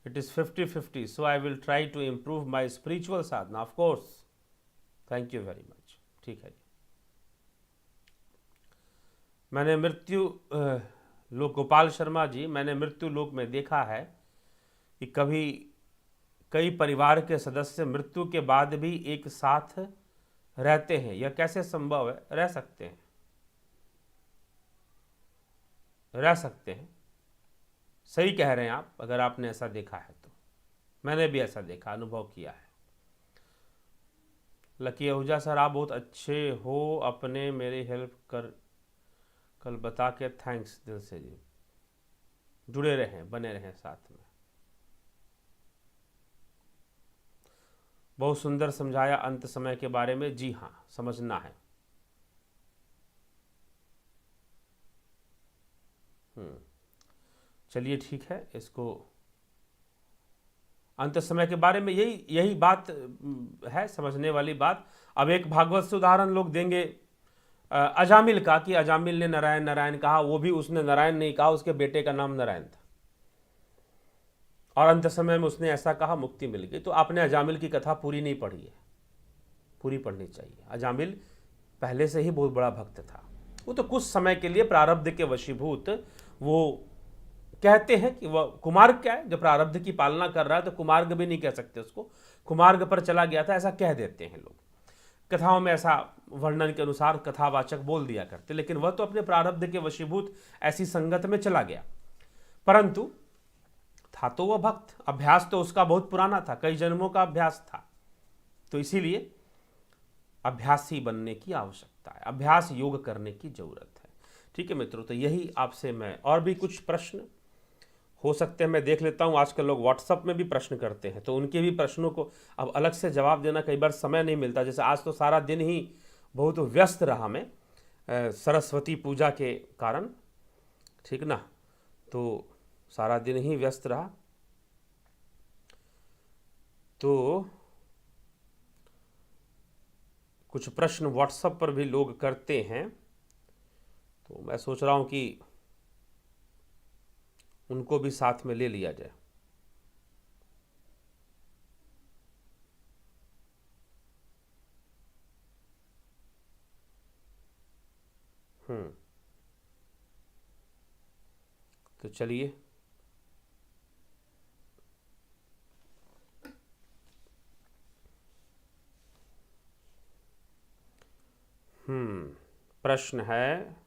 It is 50-50, so I will try to improve my spiritual sadhana, of course. Thank you very much. ठीक है जी। मैंने मृत्यु लोक, गोपाल शर्मा जी, मैंने मृत्यु लोक में देखा है कि कभी कई परिवार के सदस्य मृत्यु के बाद भी एक साथ रहते हैं, यह कैसे संभव है? रह सकते हैं, रह सकते हैं, सही कह रहे हैं आप। अगर आपने ऐसा देखा है तो मैंने भी ऐसा देखा, अनुभव किया है। लकी आहूजा सर, आप बहुत अच्छे हो, अपने मेरी हेल्प कल बता के थैंक्स दिल से जी। जुड़े रहें, बने रहें साथ में। बहुत सुंदर समझाया अंत समय के बारे में। जी हाँ, समझना है। चलिए ठीक है, इसको अंत समय के बारे में यही बात है, समझने वाली बात। अब एक भागवत से उदाहरण लोग देंगे अजामिल का, कि अजामिल ने नारायण नारायण कहा, वो भी उसने नारायण नहीं कहा, उसके बेटे का नाम नारायण था, और अंत समय में उसने ऐसा कहा, मुक्ति मिल गई। तो आपने अजामिल की कथा पूरी नहीं पढ़ी है, पूरी पढ़नी चाहिए। अजामिल पहले से ही बहुत बड़ा भक्त था। वो तो कुछ समय के लिए प्रारब्ध के वशीभूत, वो कहते हैं कि वह कुमार्ग क्या है, जो प्रारब्ध की पालना कर रहा है, तो कुमार्ग भी नहीं कह सकते उसको, कुमार्ग पर चला गया था, ऐसा कह देते हैं लोग। कथाओं में ऐसा वर्णन के अनुसार कथावाचक बोल दिया करते, लेकिन वह तो अपने प्रारब्ध के वशीभूत ऐसी संगत में चला गया। परंतु था तो वह भक्त, अभ्यास तो उसका बहुत पुराना था, कई जन्मों का अभ्यास था। तो इसीलिए अभ्यासी बनने की आवश्यकता है, अभ्यास योग करने की जरूरत है। ठीक है मित्रों, तो यही आपसे मैं, और भी कुछ प्रश्न हो सकते हैं मैं देख लेता हूँ। आजकल लोग व्हाट्सएप में भी प्रश्न करते हैं, तो उनके भी प्रश्नों को अब अलग से जवाब देना कई बार समय नहीं मिलता। जैसे आज तो सारा दिन ही बहुत व्यस्त रहा मैं, सरस्वती पूजा के कारण, ठीक ना, तो सारा दिन ही व्यस्त रहा। तो कुछ प्रश्न व्हाट्सएप पर भी लोग करते हैं, तो मैं सोच रहा हूँ कि उनको भी साथ में ले लिया जाए। तो चलिए, प्रश्न है,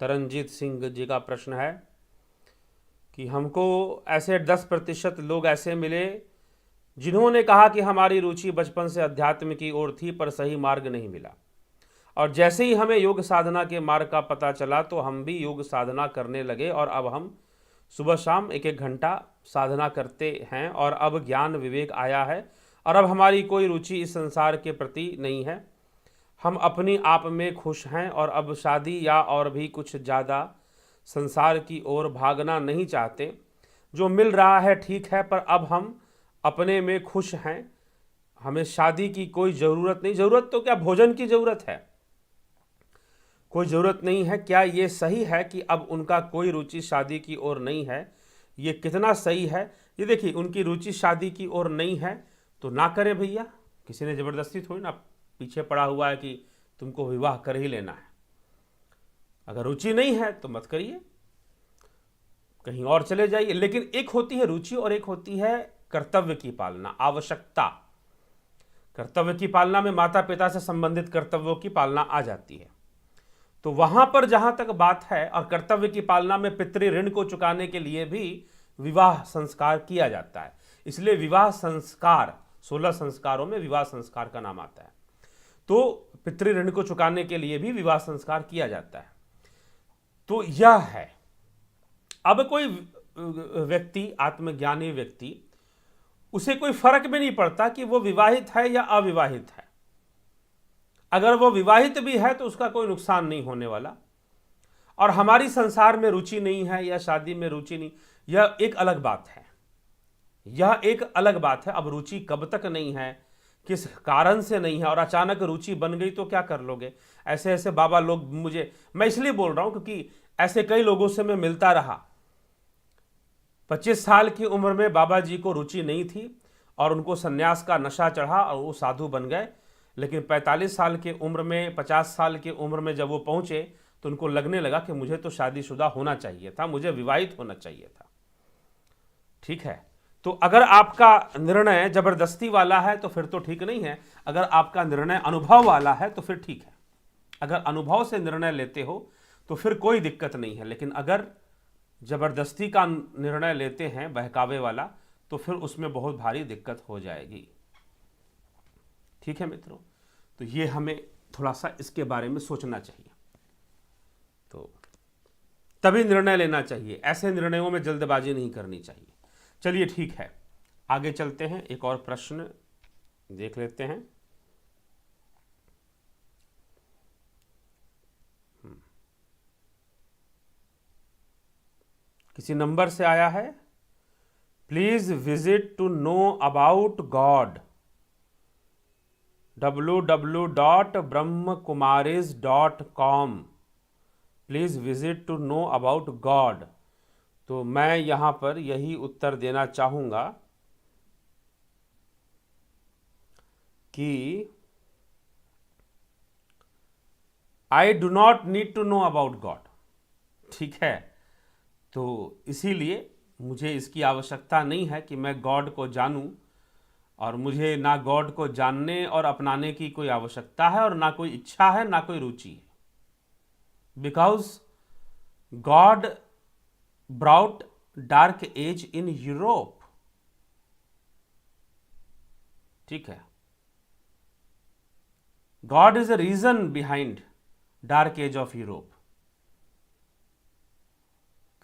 तरनजीत सिंह जी का प्रश्न है कि हमको ऐसे 10% लोग ऐसे मिले जिन्होंने कहा कि हमारी रुचि बचपन से अध्यात्म की ओर थी, पर सही मार्ग नहीं मिला, और जैसे ही हमें योग साधना के मार्ग का पता चला तो हम भी योग साधना करने लगे, और अब हम सुबह शाम 1-1 घंटा साधना करते हैं, और अब ज्ञान विवेक आया है, और अब हमारी कोई रुचि इस संसार के प्रति नहीं है, हम अपनी आप में खुश हैं, और अब शादी या और भी कुछ ज़्यादा संसार की ओर भागना नहीं चाहते। जो मिल रहा है ठीक है, पर अब हम अपने में खुश हैं, हमें शादी की कोई ज़रूरत नहीं। ज़रूरत तो क्या, भोजन की ज़रूरत है, कोई ज़रूरत नहीं है। क्या ये सही है कि अब उनका कोई रुचि शादी की ओर नहीं है? ये कितना सही है? ये देखिए, उनकी रुचि शादी की ओर नहीं है तो ना करें भैया, किसी ने ज़बरदस्ती थोड़ी ना पीछे पड़ा हुआ है कि तुमको विवाह कर ही लेना है। अगर रुचि नहीं है तो मत करिए, कहीं और चले जाइए। लेकिन एक होती है रुचि और एक होती है कर्तव्य की पालना, आवश्यकता। कर्तव्य की पालना में माता पिता से संबंधित कर्तव्यों की पालना आ जाती है, तो वहां पर जहां तक बात है, और कर्तव्य की पालना में पितृ ऋण को चुकाने के लिए भी विवाह संस्कार किया जाता है। इसलिए विवाह संस्कार, 16 संस्कारों में विवाह संस्कार का नाम आता है। तो पितृ ऋण को चुकाने के लिए भी विवाह संस्कार किया जाता है। तो यह है। अब कोई व्यक्ति, आत्मज्ञानी व्यक्ति, उसे कोई फर्क भी नहीं पड़ता कि वो विवाहित है या अविवाहित है। अगर वो विवाहित भी है तो उसका कोई नुकसान नहीं होने वाला। और हमारी संसार में रुचि नहीं है या शादी में रुचि नहीं, यह एक अलग बात है, यह एक अलग बात है। अब रुचि कब तक नहीं है, किस कारण से नहीं है, और अचानक रुचि बन गई तो क्या कर लोगे? ऐसे ऐसे बाबा लोग, मैं इसलिए बोल रहा हूं क्योंकि ऐसे कई लोगों से मैं मिलता रहा। 25 साल की उम्र में बाबा जी को रुचि नहीं थी और उनको सन्यास का नशा चढ़ा और वो साधु बन गए। लेकिन 45 साल की उम्र में, 50 साल की उम्र में जब वो पहुंचे तो उनको लगने लगा कि मुझे तो शादीशुदा होना चाहिए था, मुझे विवाहित होना चाहिए था। ठीक है, तो अगर आपका निर्णय जबरदस्ती वाला है तो फिर तो ठीक नहीं है। अगर आपका निर्णय अनुभव वाला है तो फिर ठीक है। अगर अनुभव से निर्णय लेते हो तो फिर कोई दिक्कत नहीं है। लेकिन अगर जबरदस्ती का निर्णय लेते हैं, बहकावे वाला, तो फिर उसमें बहुत भारी दिक्कत हो जाएगी। ठीक है मित्रों, तो ये हमें थोड़ा सा इसके बारे में सोचना चाहिए, तो तभी निर्णय लेना चाहिए। ऐसे निर्णयों में जल्दबाजी नहीं करनी चाहिए। चलिए ठीक है, आगे चलते हैं, एक और प्रश्न देख लेते हैं। किसी नंबर से आया है, please visit to know about God www.brahmakumaris.com। Please visit to know about God. तो मैं यहां पर यही उत्तर देना चाहूंगा कि I do not need to know about God. ठीक है, तो इसीलिए मुझे इसकी आवश्यकता नहीं है कि मैं गॉड को जानूं, और मुझे ना गॉड को जानने और अपनाने की कोई आवश्यकता है, और ना कोई इच्छा है, ना कोई रुचि है। Because God brought dark age in Europe. ठीक है, God is a reason behind dark age of Europe.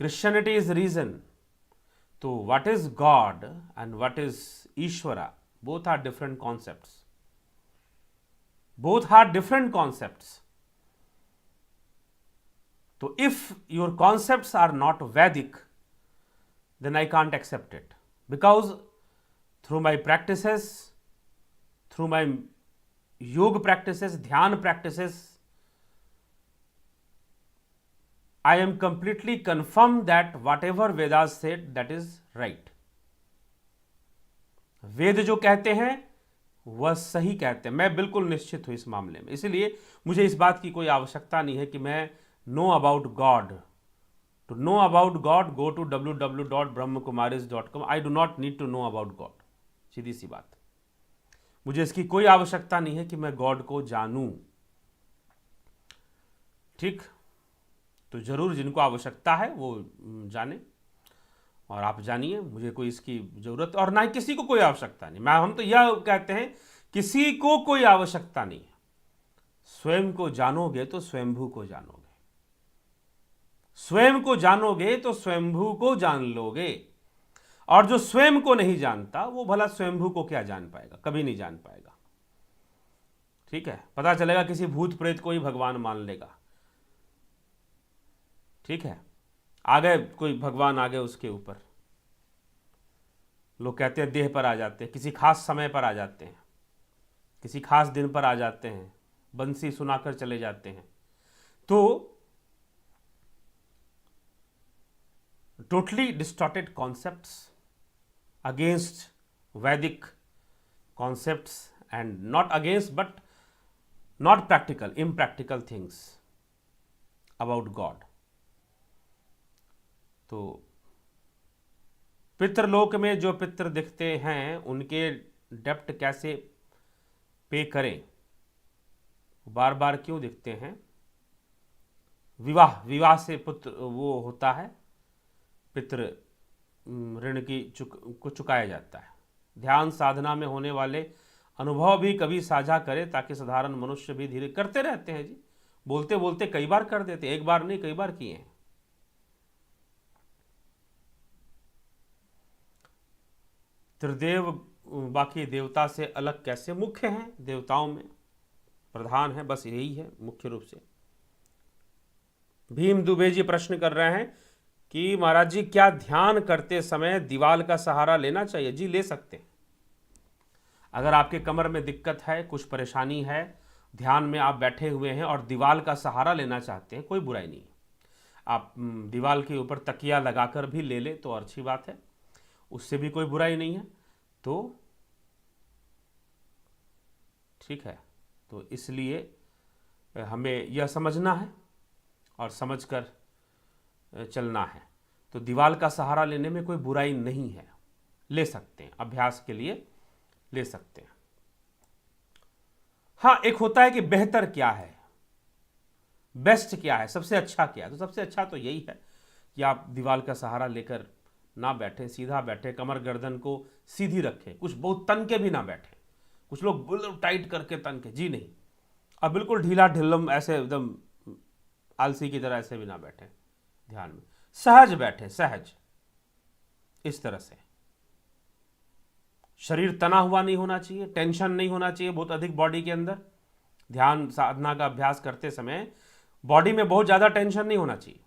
Christianity is reason. So what is God and what is Ishvara? Both are different concepts. Both are different concepts. So if your concepts are not Vedic, then I can't accept it. Because through my practices, through my yoga practices, dhyan practices, I am completely confirmed that whatever Vedas said, that is right. वेद जो कहते हैं वह सही कहते हैं, मैं बिल्कुल निश्चित हूं इस मामले में। इसलिए मुझे इस बात की कोई आवश्यकता नहीं है कि मैं know about God. To know about God, go to www.brahmakumaris.com। I do not need to know about God. सीधी सी बात, मुझे इसकी कोई आवश्यकता नहीं है कि मैं गॉड को जानूं। ठीक, तो जरूर जिनको आवश्यकता है वो जाने, और आप जानिए, मुझे कोई इसकी जरूरत और ना ही किसी को कोई आवश्यकता नहीं। हम तो यह कहते हैं, किसी को कोई आवश्यकता नहीं है। स्वयं को जानोगे तो स्वयंभू को जानोगे, स्वयं को जानोगे तो स्वयंभू को जान लोगे। और जो स्वयं को नहीं जानता वो भला स्वयंभू को क्या जान पाएगा? कभी नहीं जान पाएगा। ठीक है, पता चलेगा किसी भूत प्रेत को ही भगवान मान लेगा। ठीक है, आ गए कोई भगवान, आ गए उसके ऊपर। लोग कहते हैं देह पर आ जाते हैं, किसी खास समय पर आ जाते हैं, किसी खास दिन पर आ जाते हैं, बंसी सुनाकर चले जाते हैं। तो टोटली डिस्टॉर्टेड कॉन्सेप्ट्स अगेंस्ट वैदिक concepts, and not against but not practical, impractical things about God. तो पितृलोक में जो पितृ दिखते हैं उनके डेप्ट कैसे पे करें, बार बार क्यों दिखते हैं? विवाह से पुत्र वो होता है, पितृ ऋण की को चुकाया जाता है। ध्यान साधना में होने वाले अनुभव भी कभी साझा करें, ताकि साधारण मनुष्य भी धीरे करते रहते हैं जी। बोलते बोलते कई बार कर देते, एक बार नहीं कई बार किए हैं। त्रिदेव बाकी देवता से अलग कैसे? मुख्य हैं, देवताओं में प्रधान है, बस यही है मुख्य रूप से। भीम दुबे जी प्रश्न कर रहे हैं कि महाराज जी क्या ध्यान करते समय दीवाल का सहारा लेना चाहिए? जी ले सकते हैं। अगर आपके कमर में दिक्कत है, कुछ परेशानी है, ध्यान में आप बैठे हुए हैं और दीवाल का सहारा लेना चाहते हैं, कोई बुराई नहीं। आप दीवाल के ऊपर तकिया लगाकर भी ले ले तो अच्छी बात है, उससे भी कोई बुराई नहीं है। तो ठीक है, तो इसलिए हमें यह समझना है और समझकर चलना है। तो दीवाल का सहारा लेने में कोई बुराई नहीं है, ले सकते हैं, अभ्यास के लिए ले सकते हैं। हाँ, एक होता है कि बेहतर क्या है, बेस्ट क्या है, सबसे अच्छा क्या है। तो सबसे अच्छा तो यही है कि आप दीवाल का सहारा लेकर ना बैठें, सीधा बैठे, कमर गर्दन को सीधी रखें, कुछ बहुत तन के भी ना बैठें। कुछ लोग बिल्कुल टाइट करके तन के, जी नहीं। अब बिल्कुल ढीला ढिल्लम ऐसे एकदम आलसी की तरह ऐसे भी ना बैठें, ध्यान में सहज बैठे, सहज, इस तरह से। शरीर तना हुआ नहीं होना चाहिए, टेंशन नहीं होना चाहिए बहुत अधिक बॉडी के अंदर। ध्यान साधना का अभ्यास करते समय बॉडी में बहुत ज़्यादा टेंशन नहीं होना चाहिए,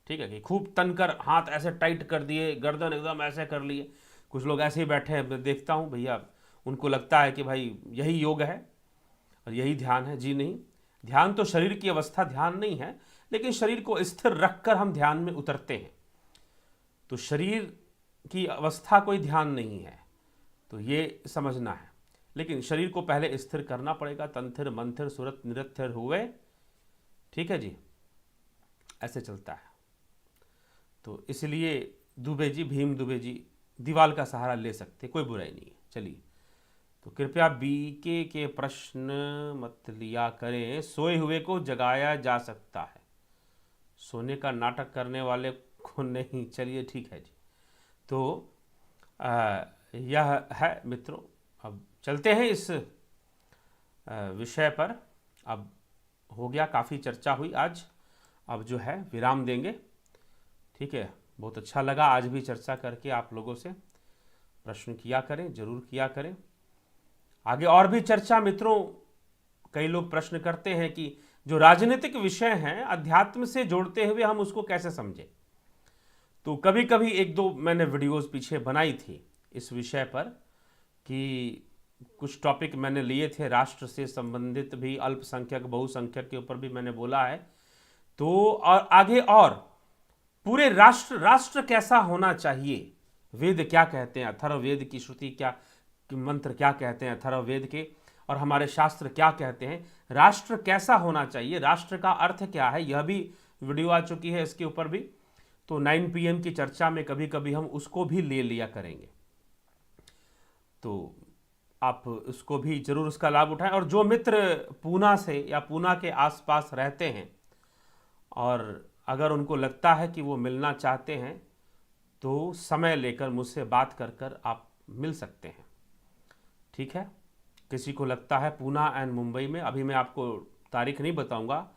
ठीक है, कि खूब तनकर हाथ ऐसे टाइट कर दिए, गर्दन एकदम ऐसे कर लिए। कुछ लोग ऐसे ही बैठे हैं, मैं देखता हूँ भैया, उनको लगता है कि भाई यही योग है और यही ध्यान है। जी नहीं, ध्यान तो शरीर की अवस्था ध्यान नहीं है, लेकिन शरीर को स्थिर रखकर हम ध्यान में उतरते हैं। तो शरीर की अवस्था कोई ध्यान नहीं है, तो ये समझना है। लेकिन शरीर को पहले स्थिर करना पड़ेगा, तंथिर मंथिर सुरत निरथिर हुए, ठीक है जी, ऐसे चलता है। तो इसलिए दुबे जी, भीम दुबे जी दीवाल का सहारा ले सकते, कोई बुराई नहीं है। चलिए, तो कृपया बीके के प्रश्न मत लिया करें, सोए हुए को जगाया जा सकता है, सोने का नाटक करने वाले को नहीं। चलिए ठीक है जी। तो यह है मित्रों, अब चलते हैं इस विषय पर। अब हो गया, काफ़ी चर्चा हुई आज, अब जो है विराम देंगे, ठीक है। बहुत अच्छा लगा आज भी चर्चा करके, आप लोगों से प्रश्न किया करें, जरूर किया करें। आगे और भी चर्चा मित्रों, कई लोग प्रश्न करते हैं कि जो राजनीतिक विषय हैं अध्यात्म से जोड़ते हुए हम उसको कैसे समझें। तो कभी कभी एक दो मैंने वीडियोस पीछे बनाई थी इस विषय पर, कि कुछ टॉपिक मैंने लिए थे राष्ट्र से संबंधित भी, अल्पसंख्यक बहुसंख्यक के ऊपर भी मैंने बोला है। तो और आगे और पूरे राष्ट्र कैसा होना चाहिए, वेद क्या कहते हैं, अथर्ववेद की श्रुति क्या, मंत्र क्या कहते हैं अथर्ववेद के, और हमारे शास्त्र क्या कहते हैं, राष्ट्र कैसा होना चाहिए, राष्ट्र का अर्थ क्या है, यह भी वीडियो आ चुकी है इसके ऊपर भी। तो 9 PM की चर्चा में कभी कभी हम उसको भी ले लिया करेंगे, तो आप उसको भी जरूर उसका लाभ उठाएं। और जो मित्र पूना से या पूना के आसपास रहते हैं और अगर उनको लगता है कि वो मिलना चाहते हैं, तो समय लेकर मुझसे बात कर कर आप मिल सकते हैं, ठीक है। किसी को लगता है पूना एंड मुंबई में, अभी मैं आपको तारीख नहीं बताऊंगा,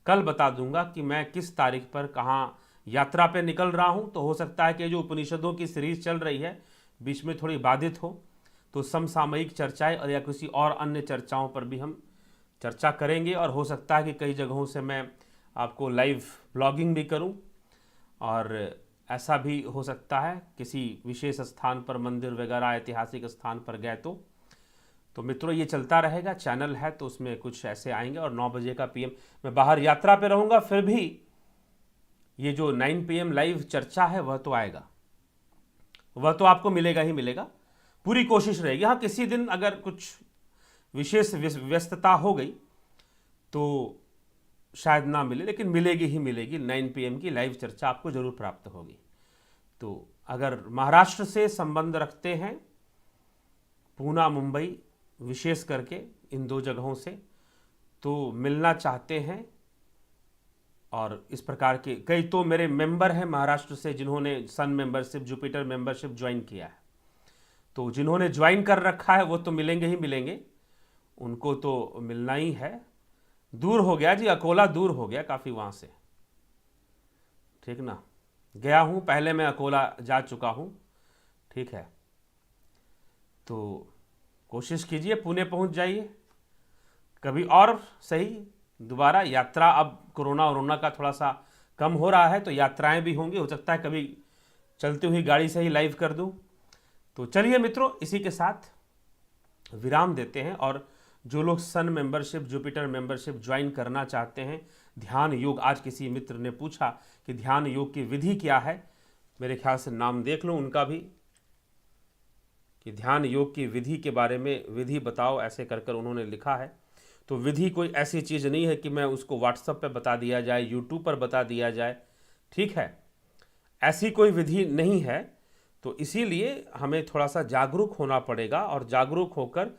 कल बता दूंगा कि मैं किस तारीख पर कहाँ यात्रा पे निकल रहा हूं। तो हो सकता है कि जो उपनिषदों की सीरीज चल रही है बीच में थोड़ी बाधित हो, तो समसामयिक चर्चाएं और या किसी और अन्य चर्चाओं पर भी हम चर्चा करेंगे। और हो सकता है कि कई जगहों से मैं आपको लाइव ब्लॉगिंग भी करूं, और ऐसा भी हो सकता है किसी विशेष स्थान पर, मंदिर वगैरह ऐतिहासिक स्थान पर गए तो मित्रों ये चलता रहेगा। चैनल है तो उसमें कुछ ऐसे आएंगे। और 9 बजे का PM मैं बाहर यात्रा पे रहूँगा, फिर भी ये जो 9 PM लाइव चर्चा है वह तो आएगा, वह तो आपको मिलेगा ही मिलेगा, पूरी कोशिश रहेगी। हाँ, किसी दिन अगर कुछ विशेष व्यस्तता हो गई तो शायद ना मिले, लेकिन मिलेगी ही मिलेगी। 9 PM की लाइव चर्चा आपको जरूर प्राप्त होगी। तो अगर महाराष्ट्र से संबंध रखते हैं, पूना मुंबई विशेष करके इन दो जगहों से, तो मिलना चाहते हैं, और इस प्रकार के कई तो मेरे मेंबर हैं महाराष्ट्र से जिन्होंने सन मेंबरशिप, जुपिटर मेंबरशिप ज्वाइन किया है। तो जिन्होंने ज्वाइन कर रखा है वो तो मिलेंगे ही मिलेंगे, उनको तो मिलना ही है। दूर हो गया जी, अकोला दूर हो गया काफ़ी वहाँ से, ठीक ना। गया हूँ, पहले मैं अकोला जा चुका हूँ, ठीक है। तो कोशिश कीजिए पुणे पहुँच जाइए कभी और सही दोबारा यात्रा। अब कोरोना का थोड़ा सा कम हो रहा है तो यात्राएं भी होंगी, हो सकता है कभी चलती हुई गाड़ी से ही लाइव कर दूं। तो चलिए मित्रों, इसी के साथ विराम देते हैं। और जो लोग सन मेंबरशिप, जुपिटर मेंबरशिप ज्वाइन करना चाहते हैं, ध्यान योग, आज किसी मित्र ने पूछा कि ध्यान योग की विधि क्या है, मेरे ख्याल से नाम देख लो उनका भी, कि ध्यान योग की विधि के बारे में विधि बताओ ऐसे कर कर उन्होंने लिखा है। तो विधि कोई ऐसी चीज़ नहीं है कि मैं उसको व्हाट्सएप पे बता दिया जाए, यूट्यूब पर बता दिया जाए, ठीक है, ऐसी कोई विधि नहीं है। तो इसीलिए हमें थोड़ा सा जागरूक होना पड़ेगा, और जागरूक होकर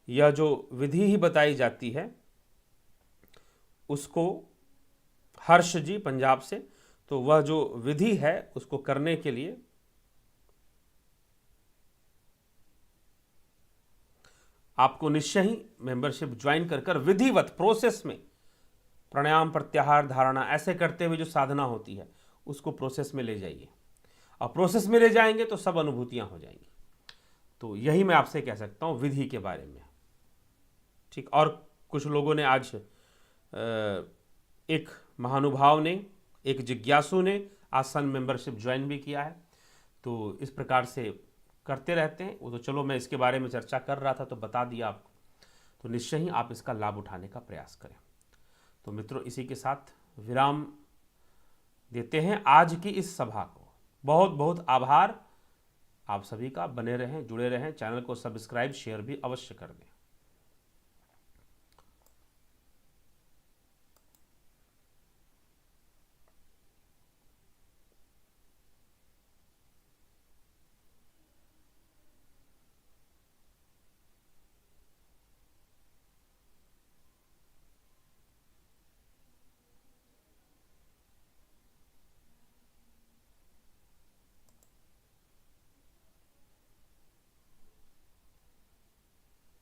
यह जो विधि ही बताई जाती है उसको, हर्ष जी पंजाब से, तो वह जो विधि है उसको करने के लिए आपको निश्चय ही मेंबरशिप ज्वाइन कर कर विधिवत प्रोसेस में प्राणायाम, प्रत्याहार, धारणा ऐसे करते हुए जो साधना होती है उसको प्रोसेस में ले जाइए, और प्रोसेस में ले जाएंगे तो सब अनुभूतियां हो जाएंगी। तो यही मैं आपसे कह सकता हूँ विधि के बारे में। ठीक, और कुछ लोगों ने आज एक महानुभाव ने, एक जिज्ञासु ने आज सन मेंबरशिप ज्वाइन भी किया है। तो इस प्रकार से करते रहते हैं वो। तो चलो मैं इसके बारे में चर्चा कर रहा था तो बता दिया आपको, तो निश्चय ही आप इसका लाभ उठाने का प्रयास करें। तो मित्रों, इसी के साथ विराम देते हैं आज की इस सभा को। बहुत बहुत आभार आप सभी का। बने रहें, जुड़े रहें, चैनल को सब्सक्राइब शेयर भी अवश्य कर दें।